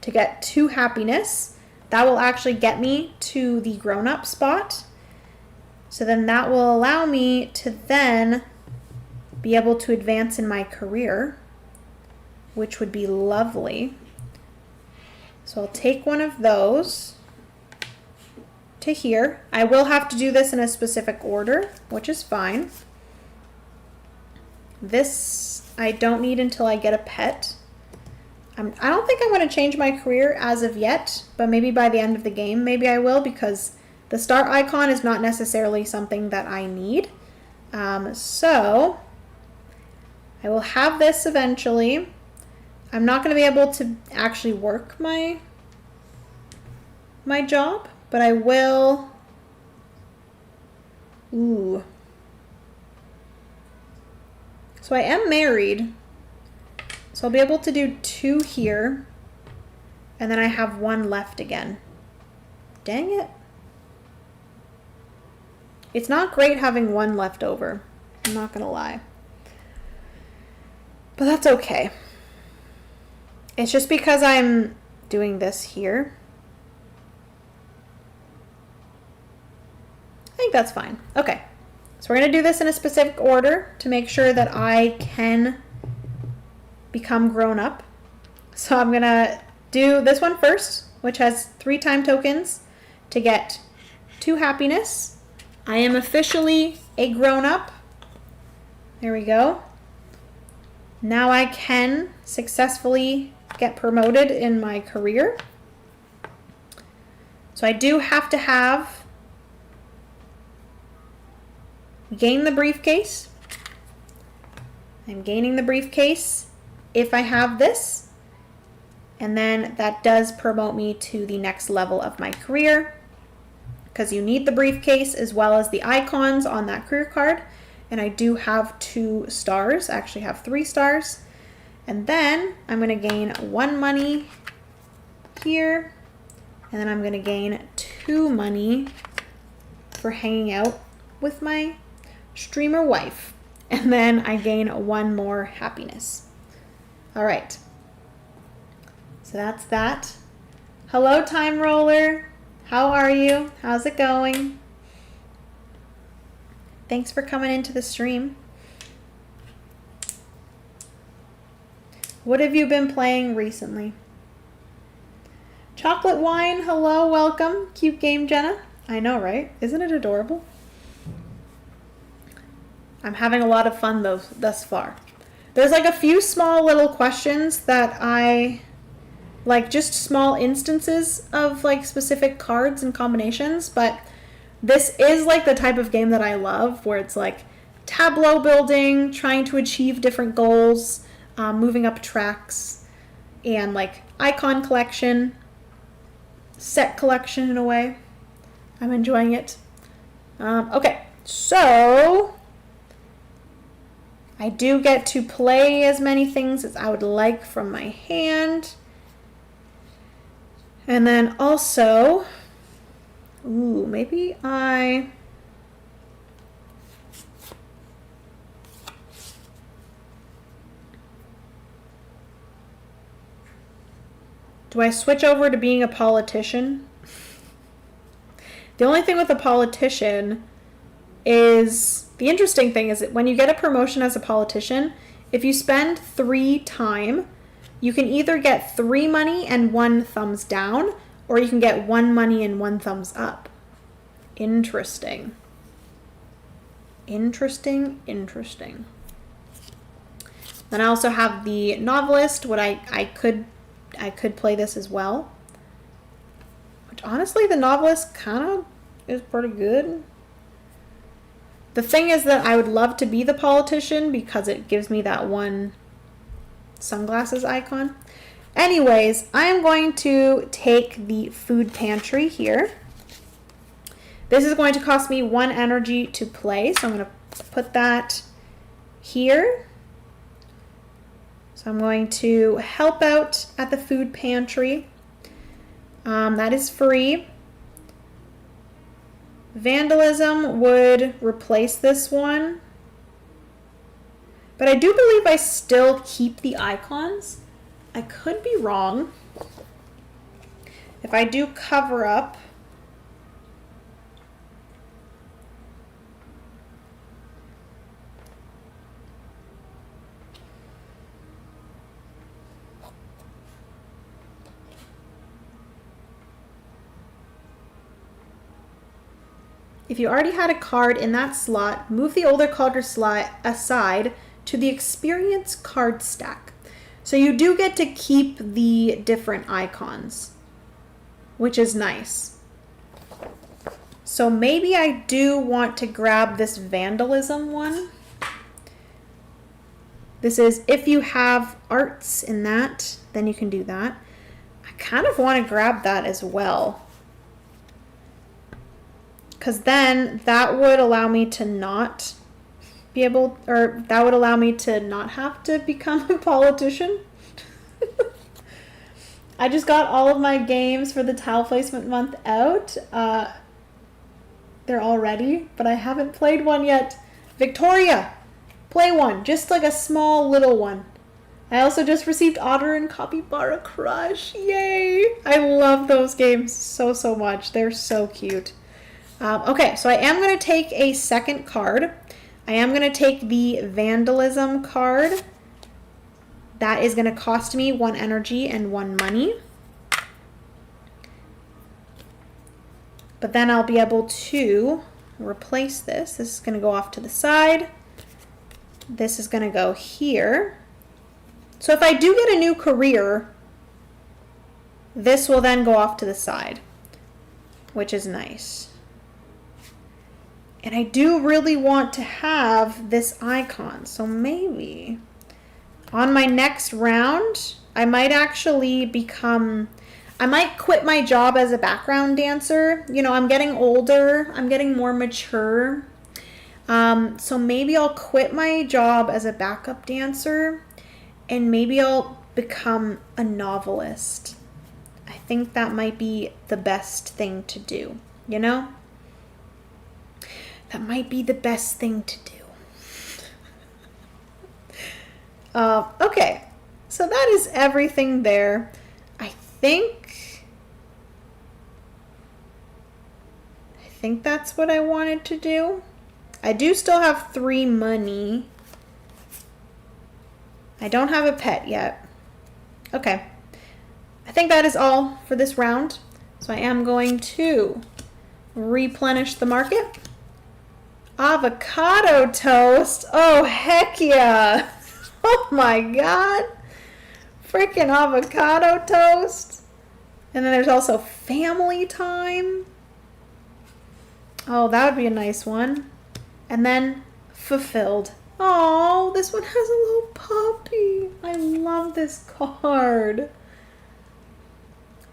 to get 2 happiness. That will actually get me to the grown-up spot. So then that will allow me to then be able to advance in my career, which would be lovely. So I'll take one of those to here. I will have to do this in a specific order, which is fine. This I don't need until I get a pet. I don't think I'm going to change my career as of yet, but maybe by the end of the game, maybe I will, because the start icon is not necessarily something that I need. So I will have this eventually. I'm not going to be able to actually work my job, but I will. Ooh. So I am married, so I'll be able to do 2 here, and then I have 1 left again. Dang it. It's not great having 1 left over. I'm not gonna lie. But that's okay. It's just because I'm doing this here. I think that's fine. Okay. So we're going to do this in a specific order to make sure that I can become grown up. So I'm going to do this one first, which has 3 time tokens to get 2 happiness. I am officially a grown up. There we go. Now I can successfully get promoted in my career. So I do have to have gain the briefcase. I'm gaining the briefcase if I have this. And then that does promote me to the next level of my career, because you need the briefcase as well as the icons on that career card. And I do have 2 stars. I actually have 3 stars. And then I'm going to gain 1 money here. And then I'm going to gain 2 money for hanging out with my streamer wife. And then I gain 1 more happiness. All right. So that's that. Hello, Time Roller. How are you? How's it going? Thanks for coming into the stream. What have you been playing recently? Chocolate Wine, hello, welcome. Cute game, Jenna. I know, right? Isn't it adorable? I'm having a lot of fun though thus far. There's like a few small little questions that I like, just small instances of like specific cards and combinations, but this is like the type of game that I love, where it's like tableau building, trying to achieve different goals, moving up tracks, and like icon collection, set collection in a way. I'm enjoying it. Okay, so I do get to play as many things as I would like from my hand. And then also, ooh, maybe do I switch over to being a politician? The only thing with a politician is, the interesting thing is that when you get a promotion as a politician, if you spend 3 time, you can either get 3 money and 1 thumbs down, or you can get 1 money and 1 thumbs up. Interesting. Interesting. Then I also have the novelist. What I could play this as well. Which honestly, the novelist kind of is pretty good. The thing is that I would love to be the politician because it gives me that 1 sunglasses icon. Anyways, I am going to take the food pantry here. This is going to cost me 1 energy to play, so I'm going to put that here. So I'm going to help out at the food pantry. That is free. Vandalism would replace this one. But I do believe I still keep the icons. I could be wrong. If I do cover up, if you already had a card in that slot, move the older card slot aside to the experience card stack. So you do get to keep the different icons, which is nice. So maybe I do want to grab this vandalism one. This is if you have arts in that, then you can do that. I kind of want to grab that as well. Because then that would allow me to not be able, or that would allow me to not have to become a politician. I just got all of my games for the tile placement month out. They're all ready, but I haven't played one yet. Victoria, play one, just like a small little one. I also just received Otter and Capybara Crush. Yay! I love those games so much. They're so cute. Okay, so I am going to take a second card. I am going to take the Vandalism card. That is going to cost me 1 energy and 1 money. But then I'll be able to replace this. This is going to go off to the side. This is going to go here. So if I do get a new career, this will then go off to the side, which is nice. And I do really want to have this icon. So maybe on my next round, I might actually I might quit my job as a background dancer. You know, I'm getting older. I'm getting more mature. So maybe I'll quit my job as a backup dancer and maybe I'll become a novelist. I think that might be the best thing to do, you know? That might be the best thing to do. Okay, so that is everything there. I think that's what I wanted to do. I do still have 3 money. I don't have a pet yet. Okay, I think that is all for this round. So I am going to replenish the market. Avocado toast. Oh, heck yeah. Oh my God. Freaking avocado toast. And then there's also family time. Oh, that would be a nice one. And then fulfilled. Oh, this one has a little puppy. I love this card.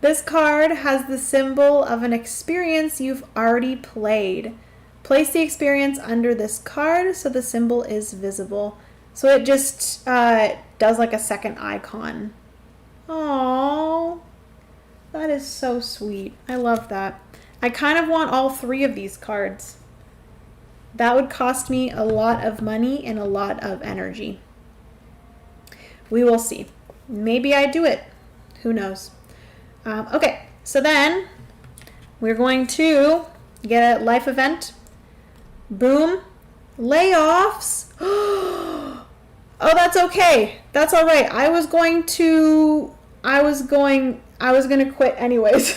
This card has the symbol of an experience you've already played. Place the experience under this card so the symbol is visible. So it just does like a second icon. Oh, that is so sweet. I love that. I kind of want all 3 of these cards. That would cost me a lot of money and a lot of energy. We will see. Maybe I do it. Who knows? Okay, so then we're going to get a life event. Boom. Layoffs. Oh, that's okay. That's all right. I was going to quit anyways.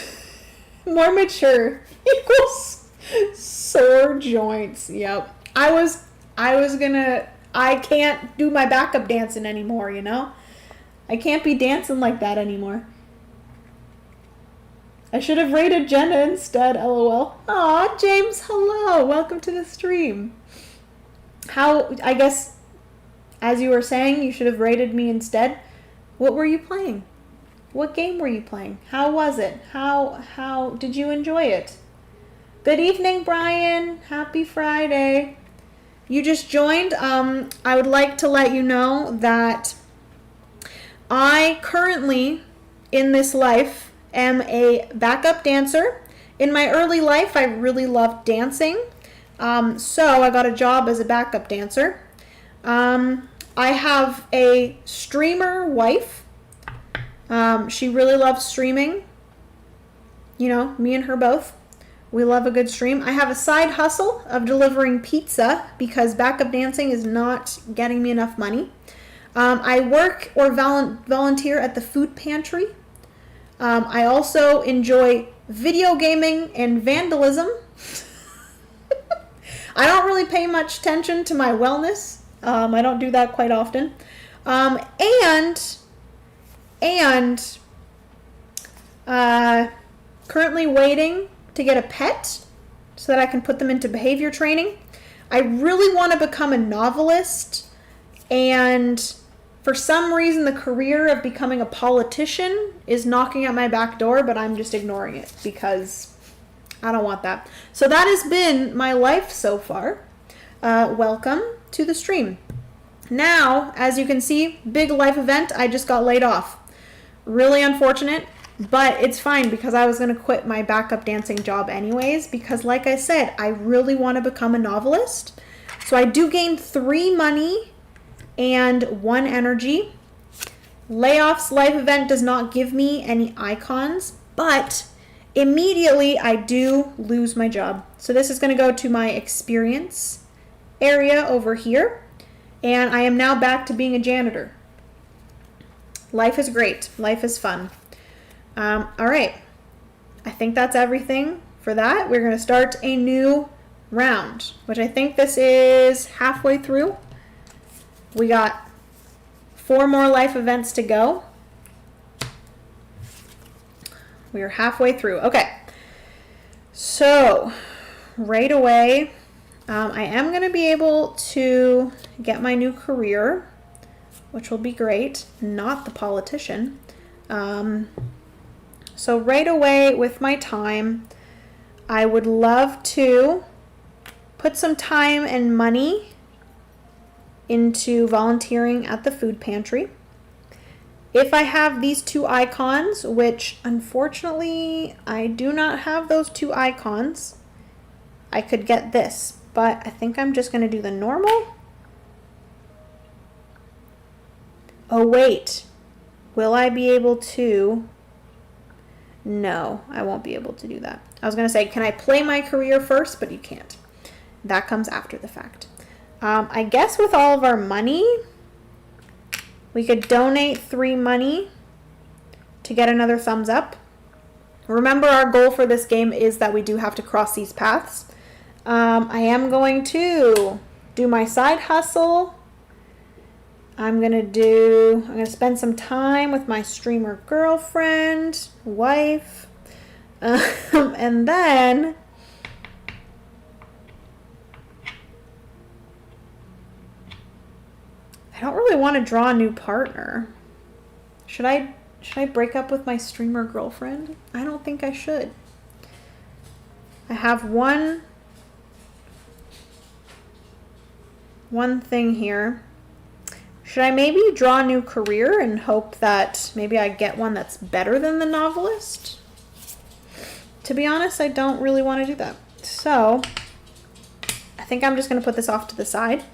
More mature equals sore joints. Yep. I can't do my backup dancing anymore, you know? I can't be dancing like that anymore. I should have rated Jenna instead, lol. Aw, James, hello. Welcome to the stream. I guess, as you were saying, you should have rated me instead. What were you playing? What game were you playing? How was it? How did you enjoy it? Good evening, Brian. Happy Friday. You just joined. I would like to let you know that I currently, in this life, am a backup dancer. In my early life, I really loved dancing. So I got a job as a backup dancer. I have a streamer wife. She really loves streaming. You know, me and her both. We love a good stream. I have a side hustle of delivering pizza because backup dancing is not getting me enough money. I work or volunteer at the food pantry. I also enjoy video gaming and vandalism. I don't really pay much attention to my wellness. I don't do that quite often. Currently waiting to get a pet. so that I can put them into behavior training. I really want to become a novelist, and for some reason the career of becoming a politician is knocking at my back door, but I'm just ignoring it because I don't want that. So that has been my life so far. Welcome to the stream. Now, as you can see, big life event, I just got laid off. Really unfortunate, but it's fine because I was going to quit my backup dancing job anyways because, like I said, I really want to become a novelist. So I do gain 3 money and 1 energy. Layoff's life event does not give me any icons, but immediately I do lose my job. So this is going to go to my experience area over here, and I am now back to being a janitor. Life is great. Life is fun. All right. I think that's everything for that. We're going to start a new round, which I think this is halfway through. We got 4 more life events to go. We are halfway through. Okay. So right away, I am going to be able to get my new career, which will be great. Not the politician. So right away with my time, I would love to put some time and money into volunteering at the food pantry. If I have these 2 icons, which unfortunately I do not have those 2 icons, I could get this, but I think I'm just going to do the normal. Oh wait, will I be able to? No, I won't be able to do that. I was going to say, can I play my career first? But you can't. That comes after the fact. I guess with all of our money, we could donate 3 money to get another thumbs up. Remember, our goal for this game is that we do have to cross these paths. I am going to do my side hustle. I'm going to spend some time with my streamer girlfriend, wife, and then I don't really want to draw a new partner. Should I break up with my streamer girlfriend? I don't think I should. I have one thing here. Should I maybe draw a new career and hope that maybe I get one that's better than the novelist? To be honest, I don't really want to do that. So I think I'm just going to put this off to the side.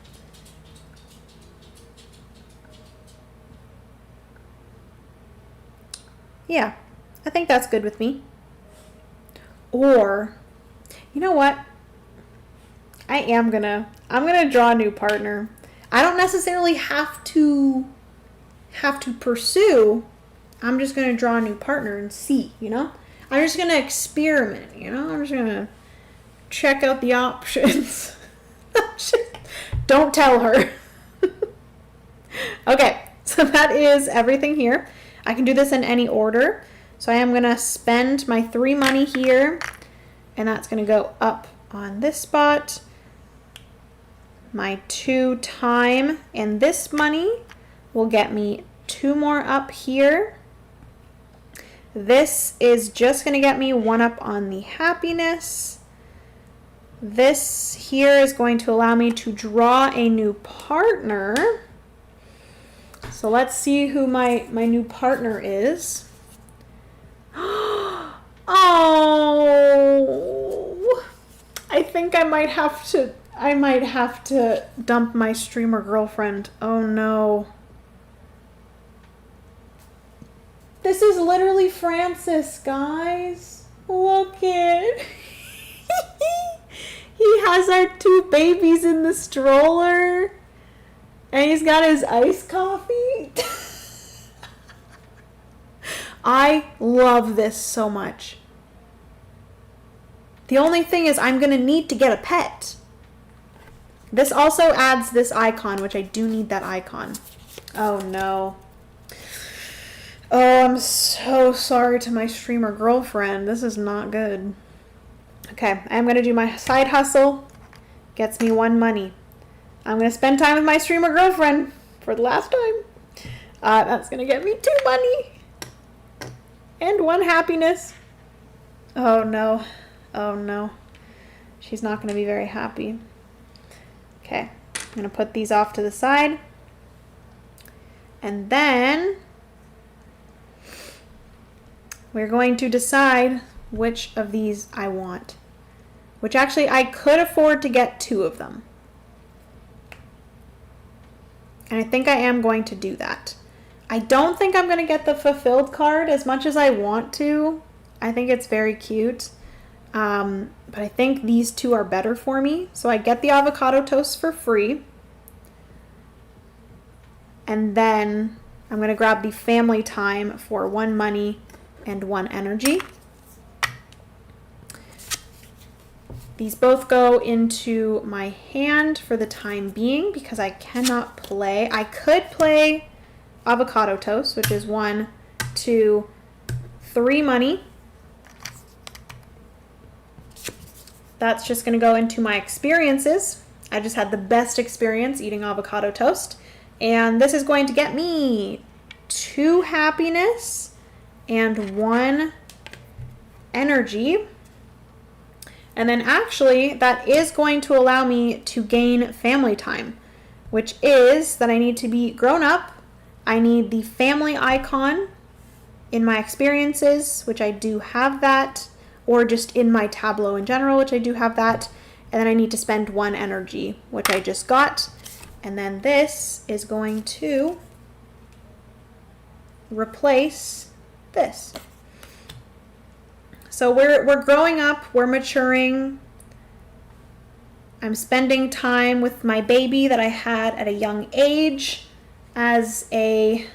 Yeah, I think that's good with me. Or, you know what? I'm gonna draw a new partner. I don't necessarily have to pursue. I'm just gonna draw a new partner and see, I'm just gonna experiment, I'm just gonna check out the options. Don't tell her. Okay, so that is everything here. I can do this in any order. So I am gonna spend my 3 money here, and that's gonna go up on this spot. My 2 time and this money will get me 2 more up here. This is just going to get me 1 up on the happiness. This here is going to allow me to draw a new partner. So let's see who my new partner is. Oh, I think I might have to dump my streamer girlfriend. Oh no. This is literally Francis, guys. Look it. He has our 2 babies in the stroller. And he's got his iced coffee. I love this so much. The only thing is I'm going to need to get a pet. This also adds this icon, which I do need that icon. Oh no. Oh, I'm so sorry to my streamer girlfriend. This is not good. Okay, I'm going to do my side hustle. Gets me 1 money. I'm going to spend time with my streamer girlfriend for the last time. That's going to get me 2 money. And 1 happiness. Oh no. Oh no. She's not going to be very happy. Okay, I'm going to put these off to the side. And then we're going to decide which of these I want. Which actually I could afford to get 2 of them. And I think I am going to do that. I don't think I'm going to get the fulfilled card as much as I want to. I think it's very cute. But I think these 2 are better for me. So I get the avocado toast for free. And then I'm going to grab the family time for 1 money and 1 energy. These both go into my hand for the time being because I cannot play. I could play avocado toast, which is 1, 2, 3 money. That's just going to go into my experiences. I just had the best experience eating avocado toast. And this is going to get me 2 happiness and 1 energy. And then actually, that is going to allow me to gain family time, which is that I need to be grown up. I need the family icon in my experiences, which I do have that, or just in my tableau in general, which I do have that. And then I need to spend 1 energy, which I just got. And then this is going to replace this. So we're growing up, we're maturing. I'm spending time with my baby that I had at a young age as a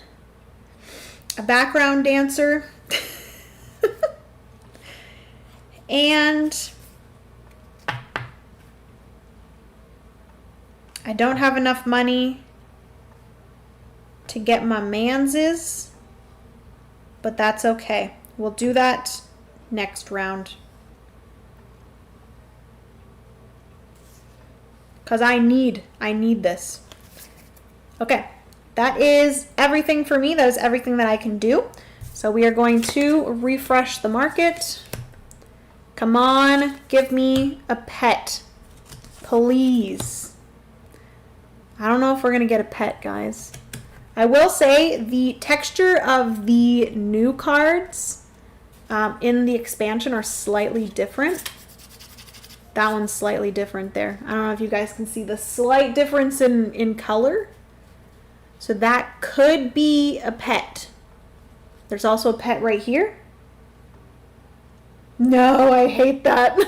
background dancer. And I don't have enough money to get my manses, but that's okay. We'll do that next round. Because I need this. Okay, that is everything for me. That is everything that I can do. So we are going to refresh the market. Come on, give me a pet, please. I don't know if we're going to get a pet, guys. I will say the texture of the new cards in the expansion are slightly different. That one's slightly different there. I don't know if you guys can see the slight difference in color. So that could be a pet. There's also a pet right here. No, I hate that.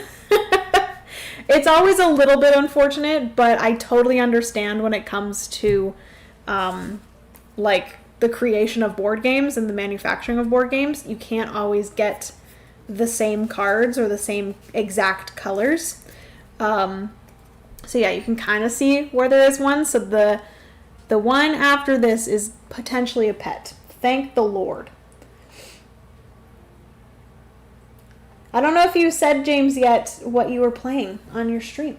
It's always a little bit unfortunate, but I totally understand when it comes to like the creation of board games and the manufacturing of board games. You can't always get the same cards or the same exact colors. So yeah, you can kind of see where there is one. So the one after this is potentially a pet. Thank the Lord. I don't know if you said, James, yet what you were playing on your stream.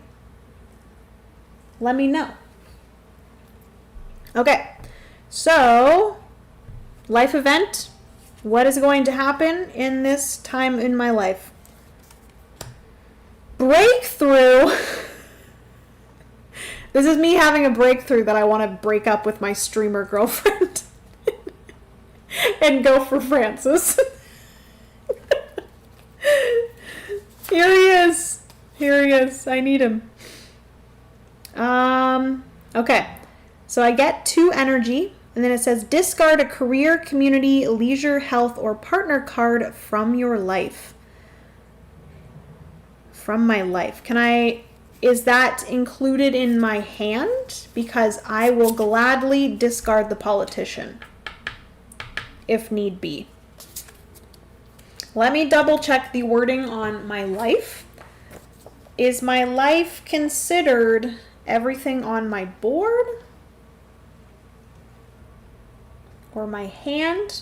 Let me know. Okay, so life event. What is going to happen in this time in my life? Breakthrough. This is me having a breakthrough that I want to break up with my streamer girlfriend and go for Francis. Here he is. Here he is. I need him. Okay. So I get 2 energy, and then it says discard a career, community, leisure, health, or partner card from your life. From my life. Is that included in my hand? Because I will gladly discard the politician if need be. Let me double check the wording on my life. Is my life considered everything on my board? Or my hand?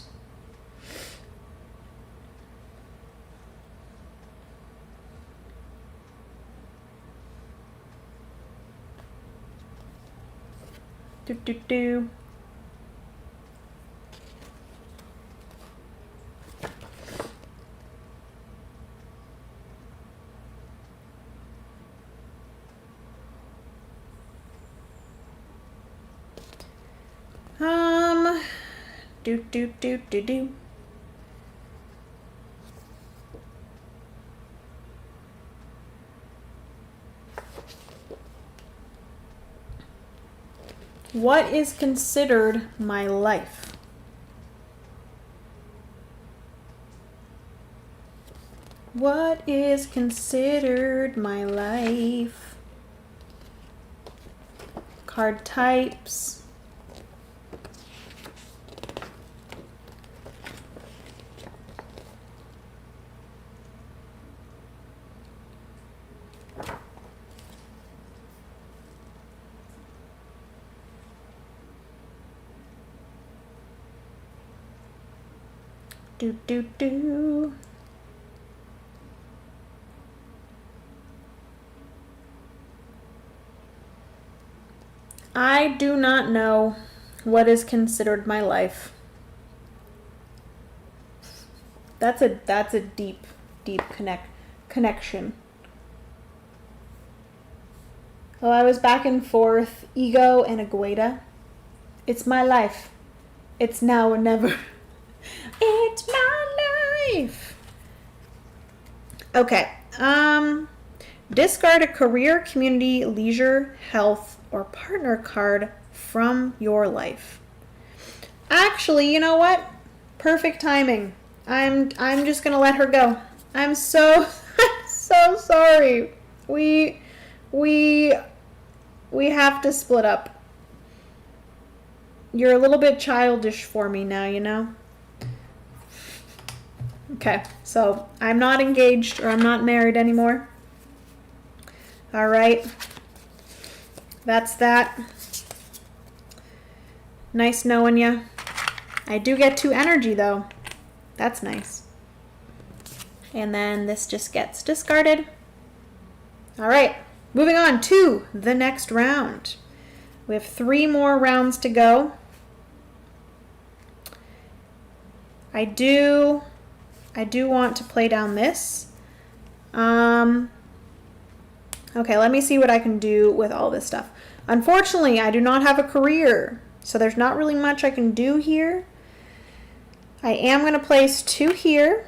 Do, do, do. Do, do, do, do, do. What is considered my life? What is considered my life? Card types. Do, do, do. I do not know what is considered my life. That's a deep connection. Oh, I was back and forth, ego and Agueda. It's my life. It's now or never. It's my life. Okay. Discard a career, community, leisure, health, or partner card from your life. Actually, you know what? Perfect timing. I'm just gonna let her go. I'm so so sorry. We have to split up. You're a little bit childish for me now, you know? Okay, so I'm not engaged or I'm not married anymore. All right. That's that. Nice knowing ya. I do get 2 energy though. That's nice. And then this just gets discarded. All right, moving on to the next round. We have 3 more rounds to go. I do want to play down this. Okay, let me see what I can do with all this stuff. Unfortunately, I do not have a career, so there's not really much I can do here. I am going to place 2 here.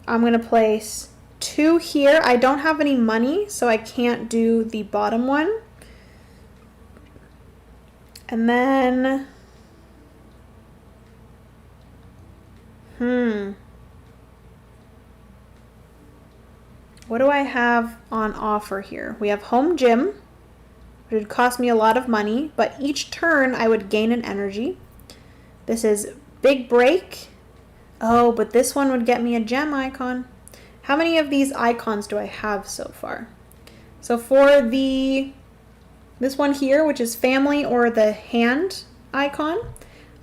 I'm going to place 2 here. I don't have any money, so I can't do the bottom one. And then... What do I have on offer here? We have home gym. It would cost me a lot of money, but each turn I would gain an energy. This is big break. Oh, but this one would get me a gem icon. How many of these icons do I have so far? So for this one here, which is family or the hand icon,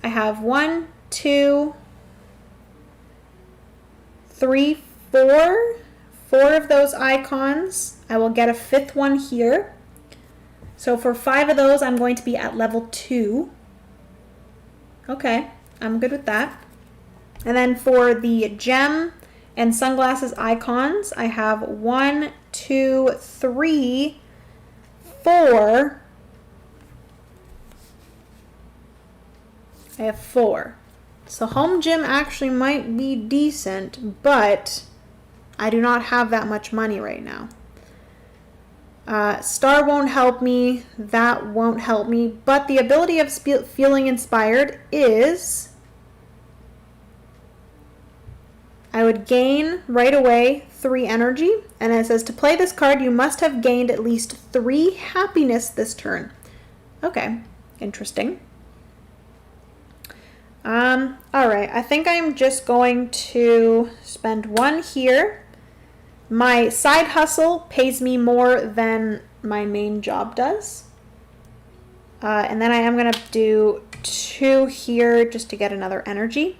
I have 1, 2, 3, 4. 4 of those icons. I will get a 5th one here. So for 5 of those, I'm going to be at level 2. Okay, I'm good with that. And then for the gem and sunglasses icons, I have 1, 2, 3, 4. I have 4. So home gym actually might be decent, but I do not have that much money right now. Star won't help me. That won't help me. But the ability of feeling inspired is... I would gain right away 3 energy. And it says to play this card, you must have gained at least 3 happiness this turn. Okay, interesting. Alright, I think I'm just going to spend 1 here. My side hustle pays me more than my main job does. And then I am going to do 2 here just to get another energy.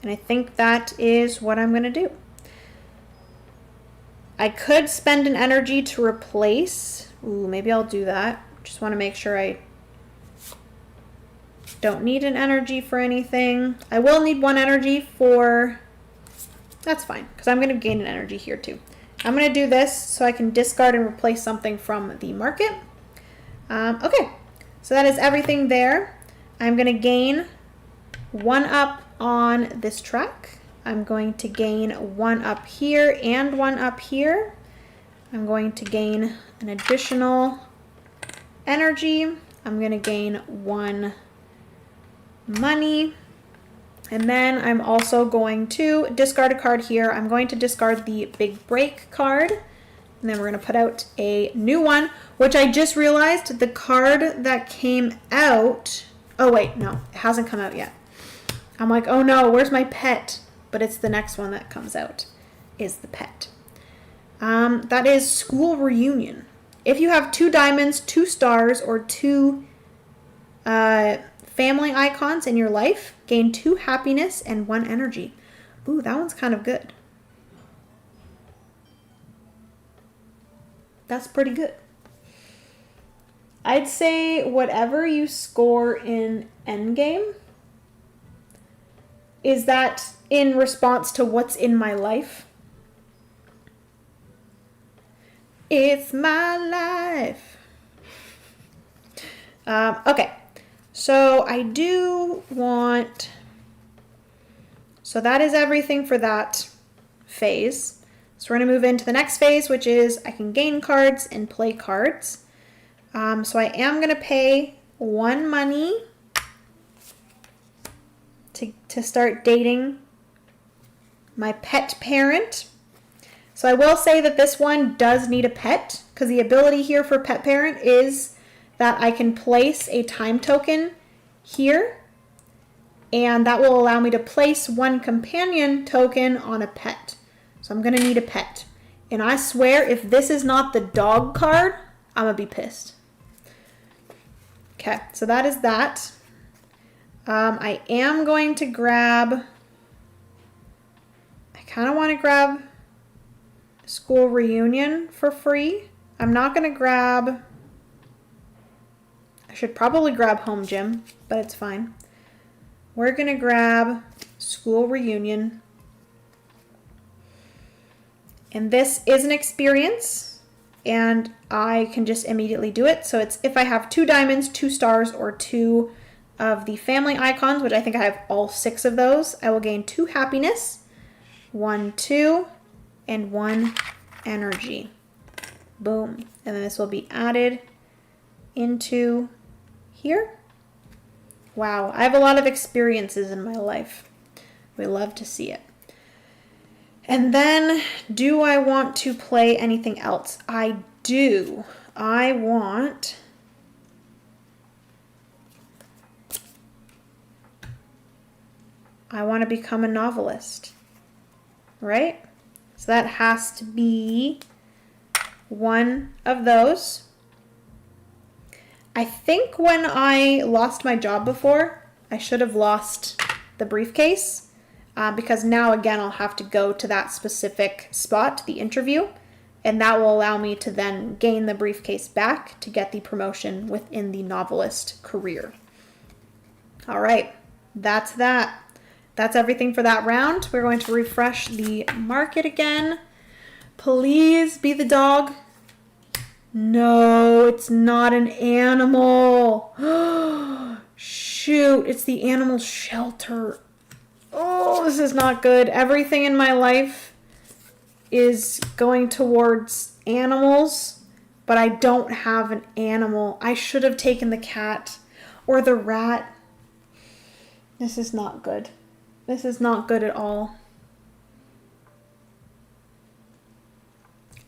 And I think that is what I'm going to do. I could spend an energy to replace. Ooh, maybe I'll do that. Just want to make sure I Don't need an energy for anything. I will need 1 energy for... That's fine, because I'm going to gain an energy here too. I'm going to do this so I can discard and replace something from the market. Okay, so that is everything there. I'm going to gain 1 up on this track. I'm going to gain 1 up here and 1 up here. I'm going to gain an additional energy. I'm going to gain 1 money. And then I'm also going to discard a card here. I'm going to discard the big break card. And then we're going to put out a new one, which I just realized the card that came out. Oh, wait, no, it hasn't come out yet. I'm like, oh no, where's my pet? But it's the next one that comes out is the pet. That is School Reunion. If you have 2 diamonds, 2 stars, or 2 family icons in your life, gain 2 happiness and 1 energy. Ooh, that one's kind of good. That's pretty good. I'd say whatever you score in endgame, is that in response to what's in my life? It's my life. Okay. So I do want, so that is everything for that phase. So we're going to move into the next phase, which is I can gain cards and play cards. So I am going to pay 1 money to start dating my pet parent. So I will say that this one does need a pet, because the ability here for pet parent is that I can place a time token here, and that will allow me to place 1 companion token on a pet. So I'm going to need a pet. And I swear, if this is not the dog card, I'm going to be pissed. Okay, so that is that. I am going to grab, I kind of want to grab School Reunion for free. I'm not going to grab, I should probably grab Home Gym, but it's fine. We're going to grab School Reunion. And this is an experience, and I can just immediately do it. So it's if I have 2 diamonds, 2 stars, or 2 of the family icons, which I think I have all 6 of those, I will gain 2 happiness, 1, 2, and 1 energy. Boom. And then this will be added into here. Wow, I have a lot of experiences in my life. We love to see it. And then, do I want to play anything else? I do. I want to become a novelist, right? So that has to be 1 of those. I think when I lost my job before, I should have lost the briefcase, because now again I'll have to go to that specific spot, the interview, and that will allow me to then gain the briefcase back to get the promotion within the novelist career. All right, that's that. That's everything for that round. We're going to refresh the market again. Please be the dog. No, it's not an animal. Shoot, it's the animal shelter. Oh, this is not good. Everything in my life is going towards animals, but I don't have an animal. I should have taken the cat or the rat. This is not good. This is not good at all.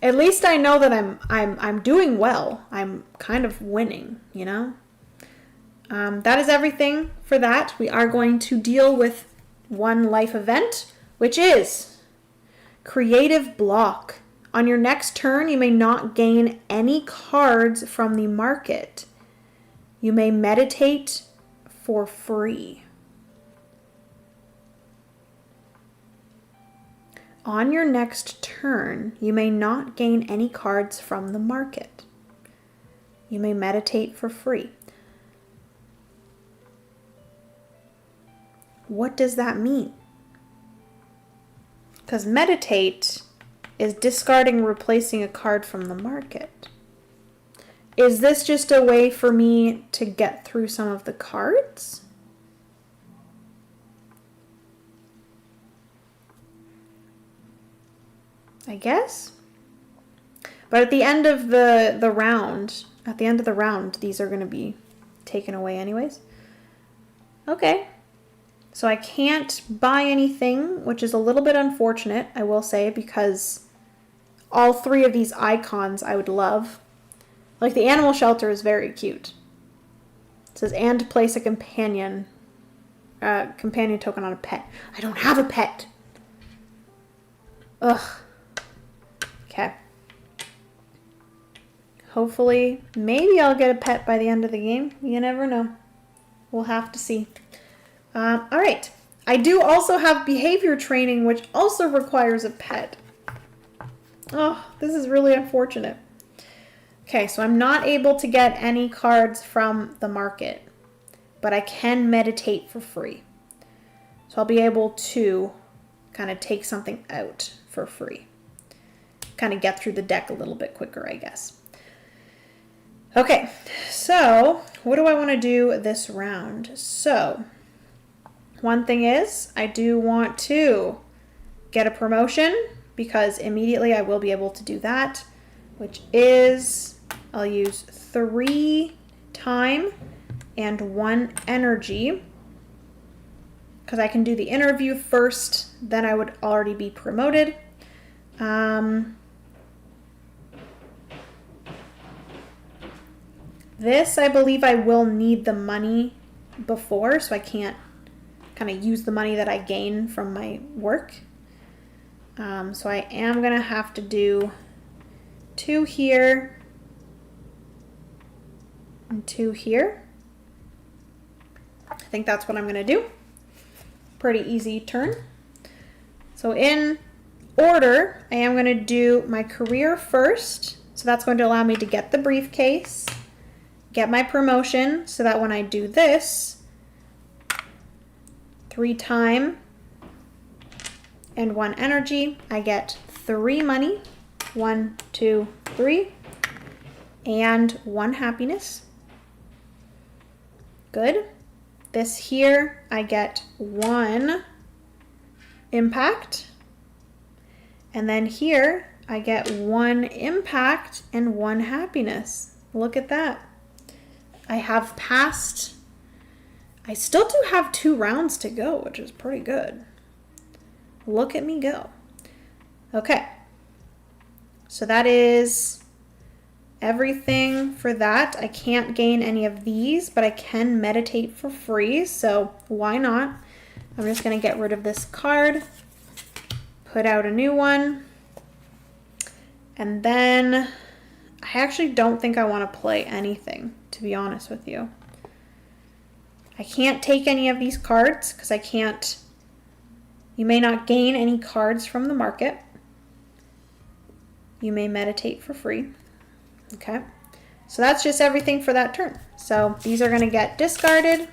At least I know that I'm doing well. I'm kind of winning, you know? That is everything for that. We are going to deal with 1 life event, which is creative block. On your next turn, you may not gain any cards from the market. You may meditate for free. On your next turn, you may not gain any cards from the market. You may meditate for free. What does that mean? Because meditate is discarding or replacing a card from the market. Is this just a way for me to get through some of the cards? I guess. But at the end of the round, these are going to be taken away anyways. Okay. So I can't buy anything, which is a little bit unfortunate, I will say, because all three of these icons I would love. Like the animal shelter is very cute. It says, and place a companion token on a pet. I don't have a pet. Ugh. Okay. Hopefully, maybe I'll get a pet by the end of the game. You never know. We'll have to see. All right. I do also have behavior training, which also requires a pet. Oh, this is really unfortunate. Okay, so I'm not able to get any cards from the market, but I can meditate for free. So I'll be able to kind of take something out for free. Kind of get through the deck a little bit quicker, I guess. Okay, so what do I want to do this round? So one thing is I do want to get a promotion because immediately I will be able to do that, which is I'll use 3 time and 1 energy because I can do the interview first, then I would already be promoted. This, I believe I will need the money before, so I can't kind of use the money that I gain from my work. So I am going to have to do 2 here and 2 here. I think that's what I'm going to do. Pretty easy turn. So in order, I am going to do my career first. So that's going to allow me to get the briefcase, get my promotion, so that when I do this, 3 time and 1 energy, I get 3 money, 1, 2, 3, and 1 happiness. Good. This here, I get 1 impact. And then here, I get 1 impact and 1 happiness. Look at that. I have passed. I still do have 2 rounds to go, which is pretty good. Look at me go. Okay. So that is everything for that. I can't gain any of these, but I can meditate for free, so why not? I'm just going to get rid of this card, put out a new one, and then I actually don't think I want to play anything, to be honest with you. I can't take any of these cards because I can't. You may not gain any cards from the market. You may meditate for free. Okay, so that's just everything for that turn. So these are going to get discarded.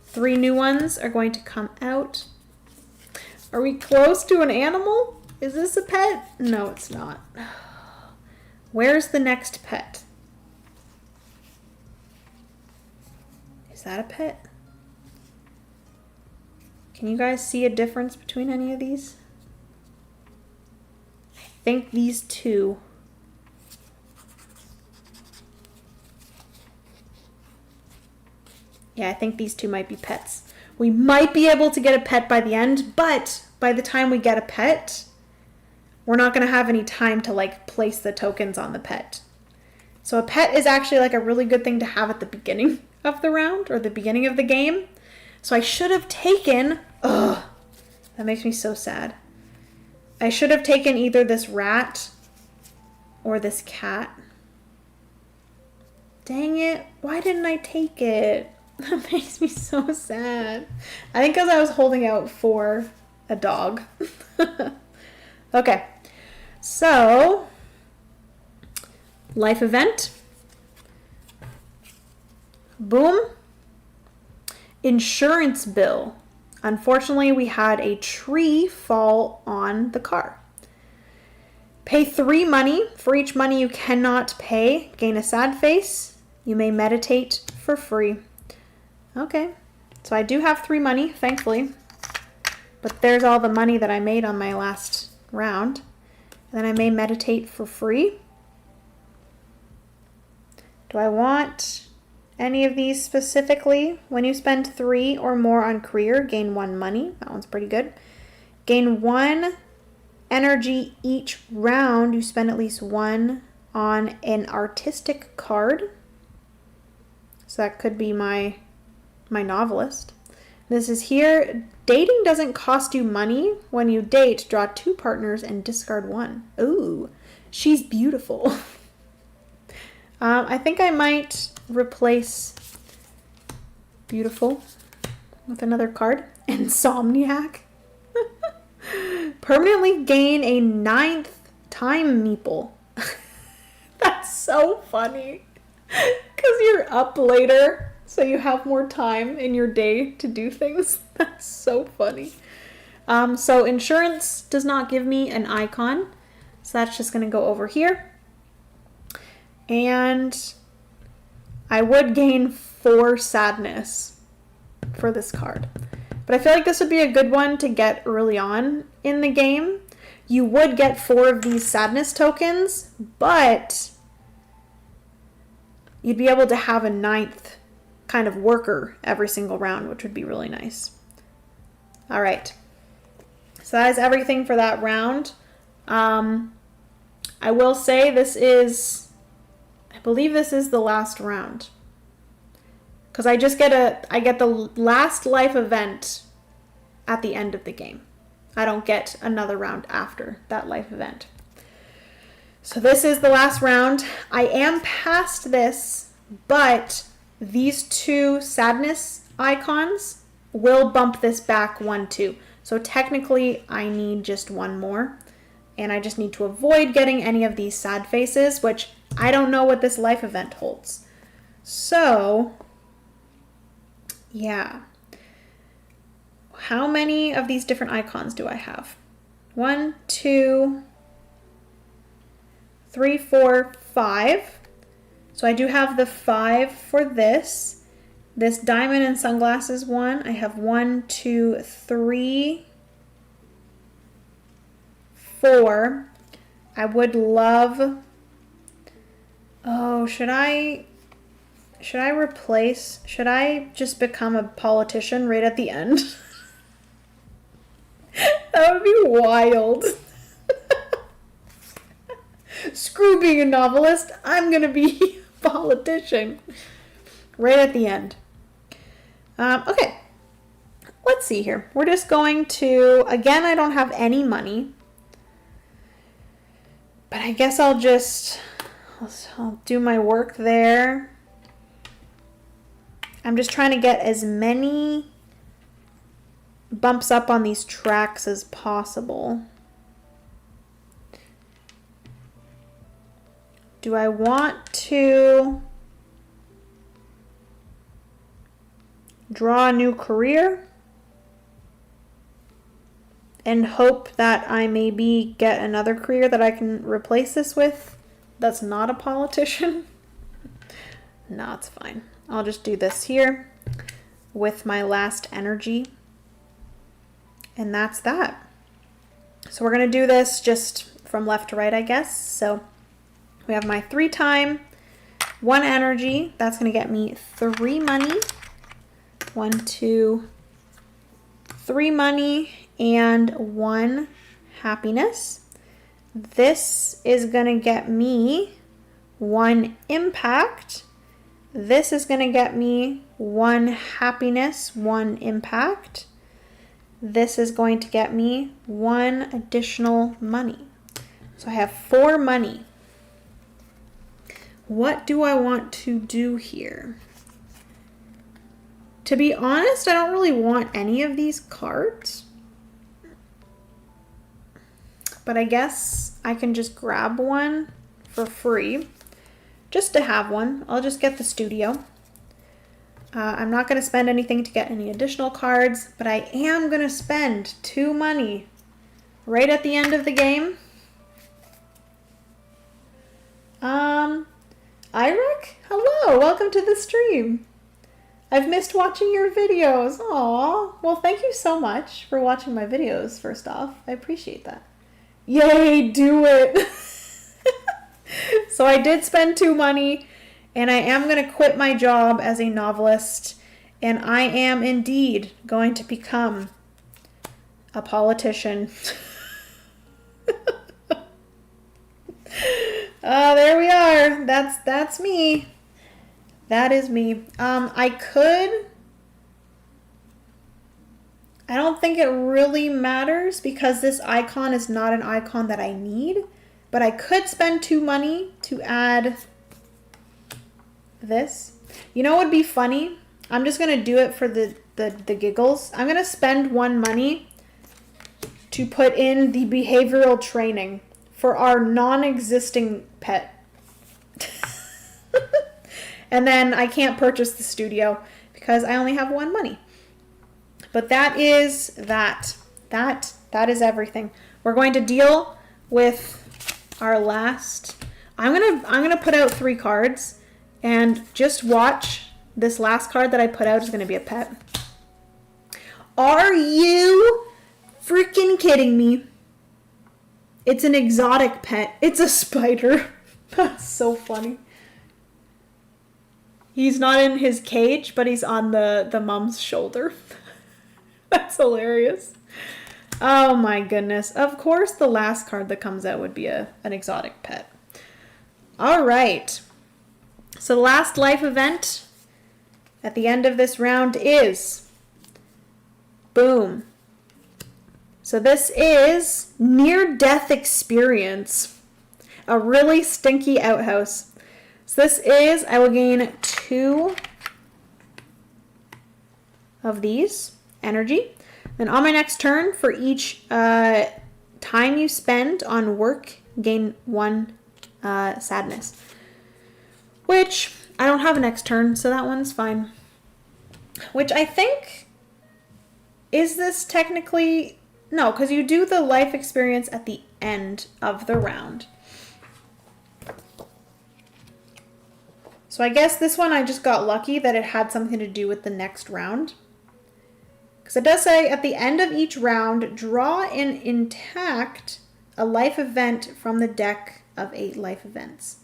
3 new ones are going to come out. Are we close to an animal? Is this a pet? No, it's not. Where's the next pet? Is that a pet? Can you guys see a difference between any of these? I think these 2. Yeah, I think these 2 might be pets. We might be able to get a pet by the end, but by the time we get a pet, we're not going to have any time to like place the tokens on the pet. So a pet is actually like a really good thing to have at the beginning of the round or the beginning of the game. So I should have taken, ugh, that makes me so sad. I should have taken either this rat or this cat. Dang it, why didn't I take it? That makes me so sad. I think because I was holding out for a dog. Okay, so life event. Boom. Insurance bill. Unfortunately, we had a tree fall on the car. Pay 3 money. For each money you cannot pay, gain a sad face. You may meditate for free. Okay, so I do have 3 money, thankfully. But there's all the money that I made on my last round. And then I may meditate for free. Do I want any of these specifically? When you spend 3 or more on career, gain 1 money. That one's pretty good. Gain 1 energy each round. You spend at least 1 on an artistic card. So that could be my novelist. This is here. Dating doesn't cost you money. When you date, draw 2 partners and discard 1. Ooh, she's beautiful. I think I might replace beautiful with another card. Insomniac. Permanently gain a 9th time meeple. That's so funny. Because you're up later, so you have more time in your day to do things. That's so funny. So insurance does not give me an icon. So that's just going to go over here. And I would gain 4 sadness for this card. But I feel like this would be a good one to get early on in the game. You would get 4 of these sadness tokens, but you'd be able to have a 9th kind of worker every single round, which would be really nice. All right. So that is everything for that round. I will say I believe this is the last round. Because I get the last life event at the end of the game. I don't get another round after that life event. So this is the last round. I am past this, but these 2 sadness icons will bump this back 1, 2. So technically I need just 1 more. And I just need to avoid getting any of these sad faces, which I don't know what this life event holds. So, yeah. How many of these different icons do I have? 1, 2, 3, 4, 5. So I do have the 5 for this. This diamond and sunglasses one, I have 1, 2, 3, 4. I would love... Oh, should I just become a politician right at the end? That would be wild. Screw being a novelist. I'm going to be a politician. Right at the end. Okay. Let's see here. We're just going to... Again, I don't have any money. But I guess I'll do my work there. I'm just trying to get as many bumps up on these tracks as possible. Do I want to draw a new career and hope that I maybe get another career that I can replace this with that's not a politician? No, it's fine. I'll just do this here with my last energy. And that's that. So we're going to do this just from left to right, I guess. So we have my 3 time, 1 energy. That's going to get me 3 money. 1, 2, 3 money and 1 happiness. This is going to get me 1 impact. This is going to get me 1 happiness, 1 impact. This is going to get me 1 additional money. So I have 4 money. What do I want to do here? To be honest, I don't really want any of these cards. But I guess I can just grab one for free. Just to have one. I'll just get the studio. I'm not going to spend anything to get any additional cards, but I am going to spend 2 money right at the end of the game. Irek, hello, welcome to the stream. I've missed watching your videos. Aw, well, thank you so much for watching my videos, first off. I appreciate that. Yay, do it. So I did spend 2 money, and I am going to quit my job as a novelist, and I am indeed going to become a politician. There we are. That's me. That is me. I don't think it really matters because this icon is not an icon that I need, but I could spend 2 money to add this. You know what would be funny? I'm just going to do it for the giggles. I'm going to spend 1 money to put in the behavioral training for our non-existing pet. And then I can't purchase the studio because I only have 1 money. But that is that. That is everything. We're going to deal with our last. I'm gonna put out 3 cards, and just watch. This last card that I put out is gonna be a pet. Are you freaking kidding me? It's an exotic pet. It's a spider. That's so funny. He's not in his cage, but he's on the mom's shoulder. That's hilarious. Oh my goodness. Of course the last card that comes out would be an exotic pet. All right. So the last life event at the end of this round is... boom. So this is near-death experience. A really stinky outhouse. So this is, I will gain 2 of these energy. Then on my next turn, for each time you spend on work, gain 1 sadness. Which, I don't have a next turn, so that one's fine. Which I think, is this technically... No, because you do the life experience at the end of the round. So I guess this one I just got lucky that it had something to do with the next round. Because it does say, at the end of each round, draw and intact a life event from the deck of 8 life events.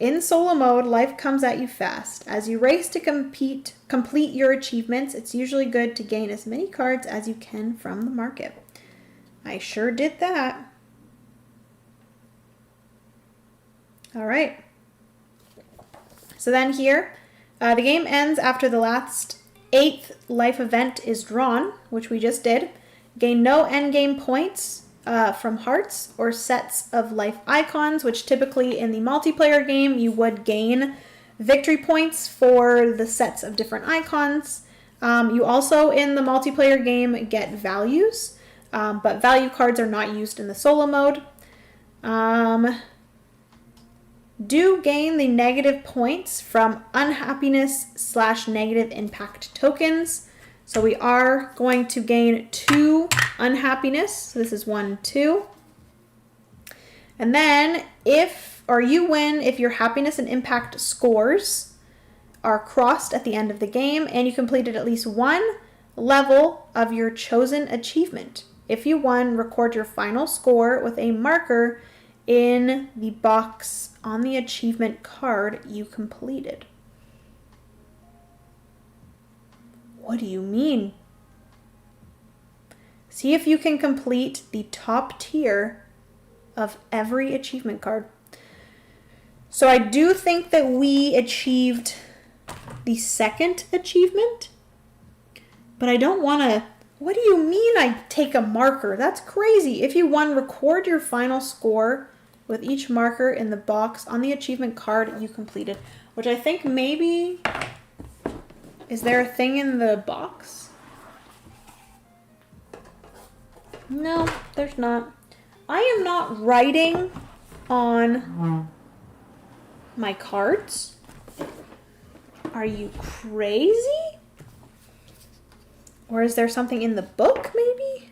In solo mode, life comes at you fast. As you race to complete your achievements, it's usually good to gain as many cards as you can from the market. I sure did that. All right. So then here, the game ends after the last 8th life event is drawn, which we just did. Gain no endgame points from hearts or sets of life icons, which typically in the multiplayer game you would gain victory points for the sets of different icons. You also in the multiplayer game get values, but value cards are not used in the solo mode. Do gain the negative points from unhappiness / negative impact tokens. So we are going to gain 2 unhappiness. So this is 1, 2. And then you win if your happiness and impact scores are crossed at the end of the game and you completed at least 1 level of your chosen achievement. If you won, record your final score with a marker in the box on the achievement card you completed. What do you mean? See if you can complete the top tier of every achievement card. So I do think that we achieved the 2nd achievement, but I don't want to... What do you mean I take a marker? That's crazy. If you won, record your final score with each marker in the box on the achievement card you completed, which I think maybe... Is there a thing in the box? No, there's not. I am not writing on my cards. Are you crazy? Or is there something in the book, maybe?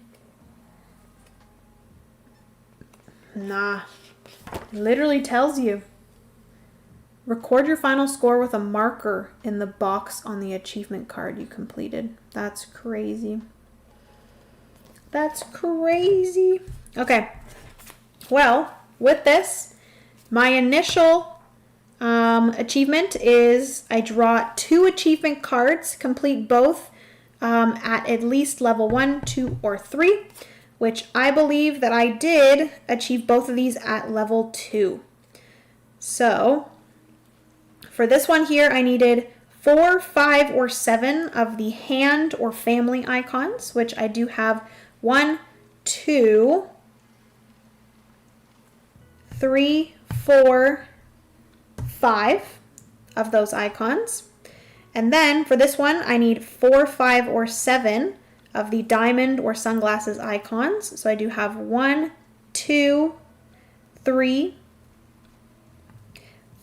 Nah. It literally tells you. Record your final score with a marker in the box on the achievement card you completed. That's crazy. That's crazy. Okay. Well, with this, my initial achievement is I draw 2 achievement cards, complete both at least level 1, 2, or 3, which I believe that I did achieve both of these at level 2. So, for this one here, I needed 4, 5, or 7 of the hand or family icons, which I do have 1, 2, 3, 4, 5 of those icons. And then for this one, I need 4, 5, or 7 of the diamond or sunglasses icons. So I do have 1, 2, 3,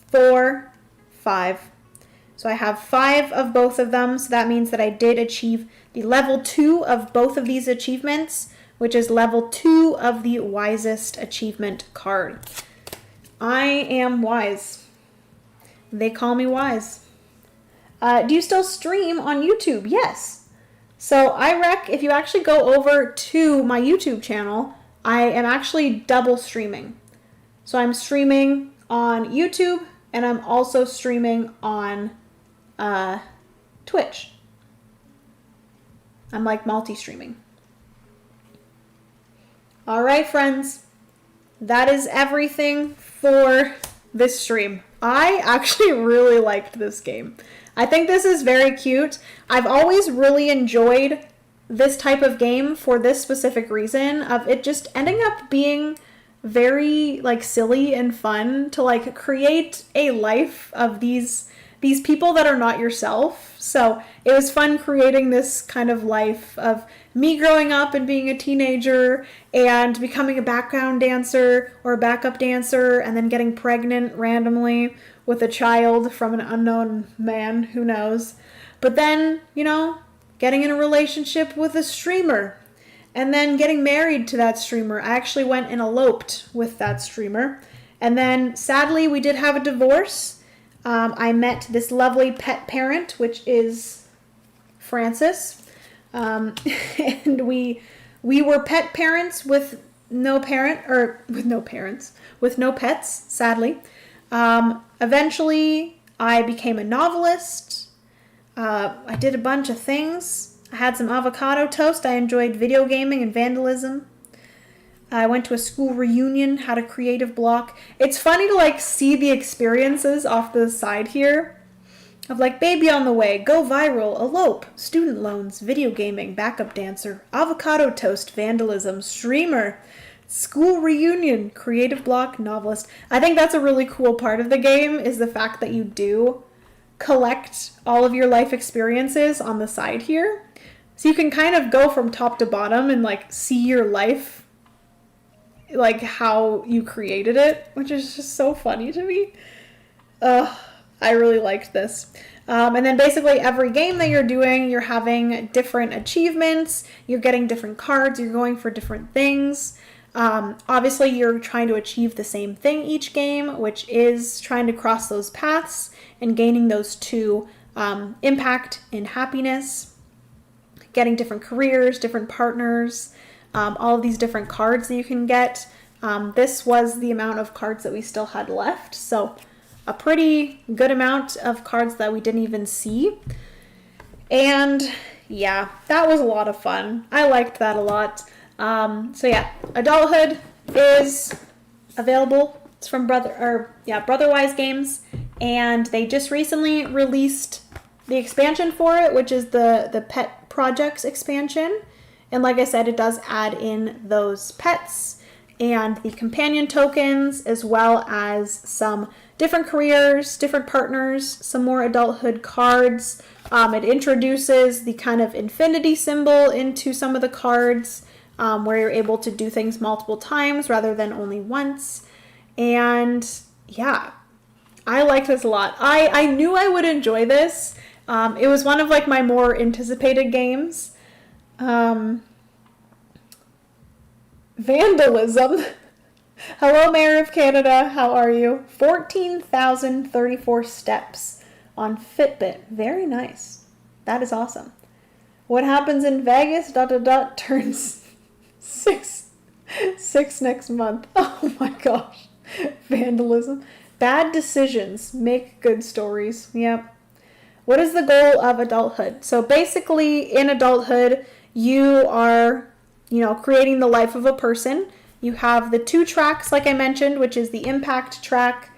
4, 5. So I have 5 of both of them. So that means that I did achieve the level 2 of both of these achievements, which is level 2 of the wisest achievement card. I am wise. They call me wise. Do you still stream on YouTube? Yes. So if you actually go over to my YouTube channel, I am actually double streaming. So I'm streaming on YouTube and I'm also streaming on Twitch. I'm like multi-streaming. All right, friends. That is everything for this stream. I actually really liked this game. I think this is very cute. I've always really enjoyed this type of game for this specific reason of it just ending up being very like silly and fun to like create a life of these people that are not yourself. So it was fun creating this kind of life of me growing up and being a teenager and becoming a background dancer or a backup dancer and then getting pregnant randomly with a child from an unknown man, who knows. But then, getting in a relationship with a streamer and then getting married to that streamer. I actually went and eloped with that streamer. And then sadly, we did have a divorce. I met this lovely pet parent, which is Francis. And we were pet parents with no pets, sadly. Eventually, I became a novelist. I did a bunch of things. I had some avocado toast. I enjoyed video gaming and vandalism. I went to a school reunion, had a creative block. It's funny to see the experiences off the side here of baby on the way, go viral, elope, student loans, video gaming, backup dancer, avocado toast, vandalism, streamer, school reunion, creative block, novelist. I think that's a really cool part of the game is the fact that you do collect all of your life experiences on the side here. So you can kind of go from top to bottom and see your life, how you created it, which is just so funny to me. I really liked this. And then basically every game that you're doing, you're having different achievements, you're getting different cards, you're going for different things. Obviously, you're trying to achieve the same thing each game, which is trying to cross those paths and gaining those 2 impact and happiness, getting different careers, different partners, all of these different cards that you can get. This was the amount of cards that we still had left, so a pretty good amount of cards that we didn't even see. And yeah, that was a lot of fun. I liked that a lot. So yeah, Adulthood is available. It's from Brotherwise Games, and they just recently released the expansion for it, which is the Pet Projects expansion. And like I said, it does add in those pets and the companion tokens, as well as some different careers, different partners, some more adulthood cards. It introduces the kind of infinity symbol into some of the cards, where you're able to do things multiple times rather than only once. And yeah, I like this a lot. I knew I would enjoy this. It was one of like my more anticipated games. Vandalism. Hello, Mayor of Canada. How are you? 14,034 steps on Fitbit. Very nice. That is awesome. What happens in Vegas? ... turns six next month. Oh my gosh. Vandalism. Bad decisions make good stories. Yep. What is the goal of adulthood? So basically, in adulthood, you are, creating the life of a person. You have the 2 tracks, like I mentioned, which is the impact track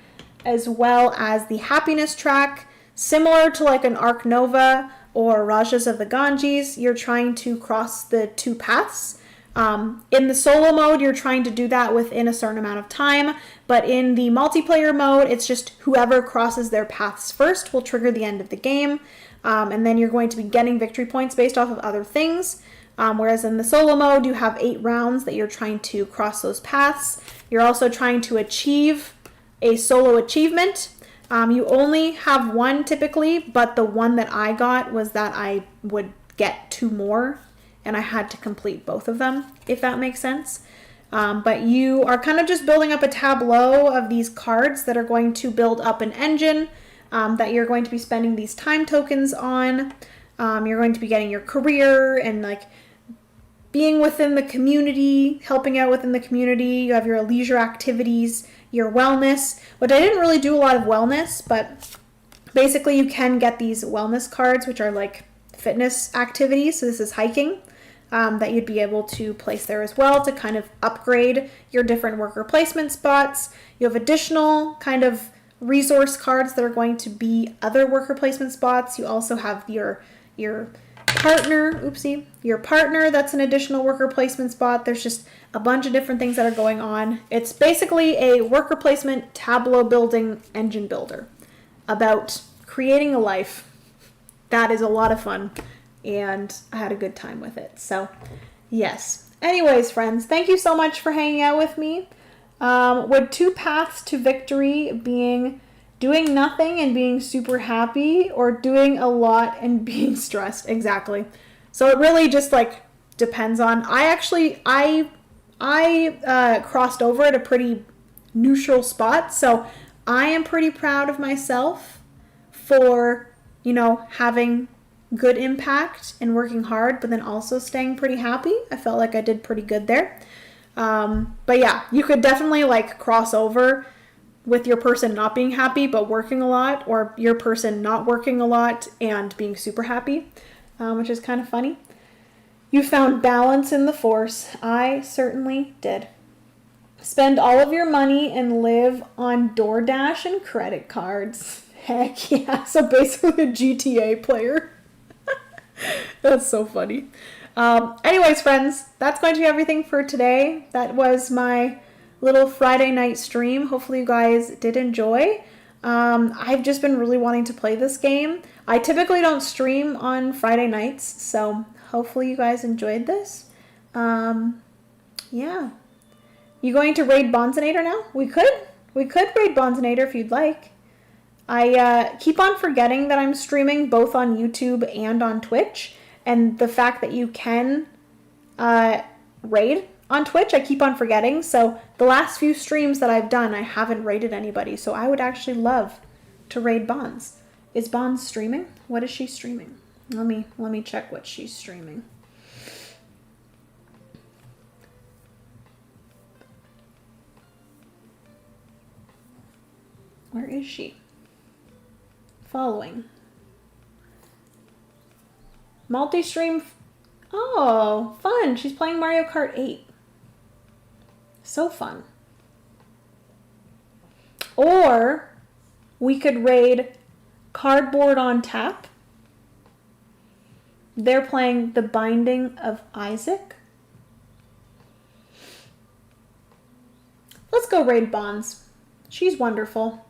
as well as the happiness track. Similar to like an Arc Nova or Rajas of the Ganges, you're trying to cross the 2 paths. In the solo mode, you're trying to do that within a certain amount of time, but in the multiplayer mode, it's just whoever crosses their paths first will trigger the end of the game, and then you're going to be getting victory points based off of other things, whereas in the solo mode, you have 8 rounds that you're trying to cross those paths. You're also trying to achieve a solo achievement. You only have 1 typically, but the one that I got was that I would get 2 more, and I had to complete both of them, if that makes sense. But you are kind of just building up a tableau of these cards that are going to build up an engine that you're going to be spending these time tokens on. You're going to be getting your career and like being within the community, helping out within the community. You have your leisure activities, your wellness, which I didn't really do a lot of wellness, but basically you can get these wellness cards, which are like fitness activities. So this is hiking. That you'd be able to place there as well to kind of upgrade your different worker placement spots. You have additional kind of resource cards that are going to be other worker placement spots. You also have your partner, your partner, that's an additional worker placement spot. There's just a bunch of different things that are going on. It's basically a worker placement tableau building engine builder about creating a life. That is a lot of fun. And I had a good time with it. So, yes. Anyways, friends, thank you so much for hanging out with me. With 2 paths to victory being doing nothing and being super happy, or doing a lot and being stressed. Exactly. So it really just like depends on. I crossed over at a pretty neutral spot. So I am pretty proud of myself for, having good impact and working hard, but then also staying pretty happy. I felt like I did pretty good there. But yeah, you could definitely like cross over with your person not being happy but working a lot, or your person not working a lot and being super happy, which is kind of funny. You found balance in the Force. I certainly did. Spend all of your money and live on DoorDash and credit cards. Heck yeah. So basically a GTA player. That's so funny. Anyways, friends, that's going to be everything for today. That was my little Friday night stream. Hopefully you guys did enjoy. I've just been really wanting to play this game. I typically don't stream on Friday nights, so hopefully you guys enjoyed this. Yeah. You going to raid Bonzinator now? We could raid Bonzinator if you'd like. I keep on forgetting that I'm streaming both on YouTube and on Twitch. And the fact that you can raid on Twitch, I keep on forgetting. So the last few streams that I've done, I haven't raided anybody. So I would actually love to raid Bonds. Is Bonds streaming? What is she streaming? Let me check what she's streaming. Where is she? Following. Multi-stream. Oh, fun. She's playing Mario Kart 8. So fun. Or we could raid Cardboard on Tap. They're playing The Binding of Isaac. Let's go raid Bonds. She's wonderful.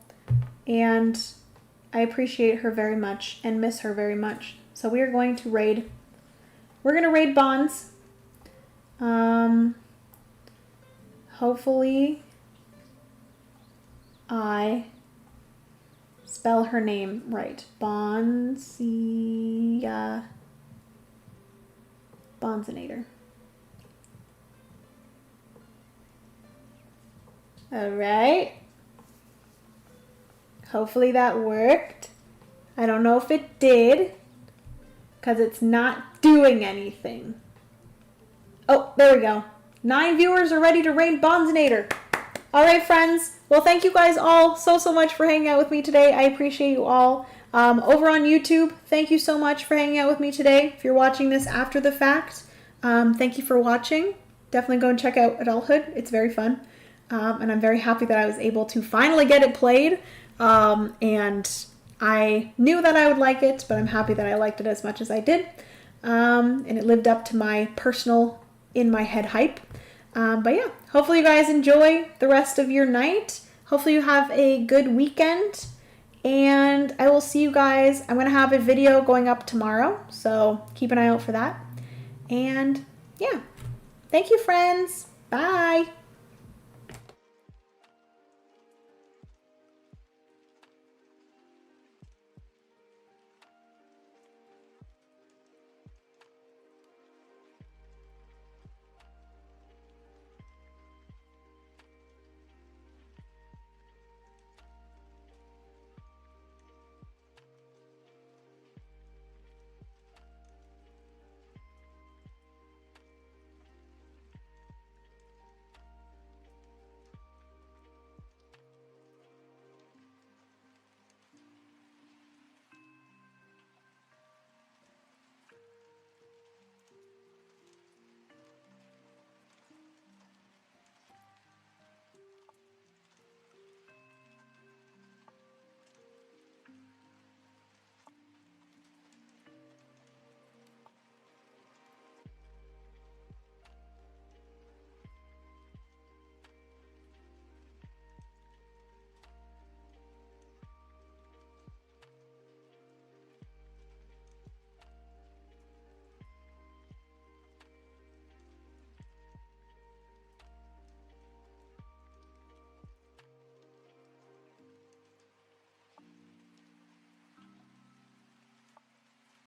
And I appreciate her very much and miss her very much. So we are going to raid. We're going to raid Bonds. Hopefully I spell her name right. Bonzinator. All right. Hopefully that worked. I don't know if it did because it's not doing anything. Oh, there we go. 9 viewers are ready to raid Bonzinator. All right, friends. Well, thank you guys all so much for hanging out with me today. I appreciate you all. Over on YouTube, thank you so much for hanging out with me today. If you're watching this after the fact, thank you for watching. Definitely go and check out Adulthood. It's very fun. And I'm very happy that I was able to finally get it played. And I knew that I would like it, but I'm happy that I liked it as much as I did. And it lived up to my personal in my head hype. But yeah, hopefully you guys enjoy the rest of your night. Hopefully you have a good weekend. And I will see you guys. I'm going to have a video going up tomorrow, so keep an eye out for that. And yeah, thank you, friends. Bye.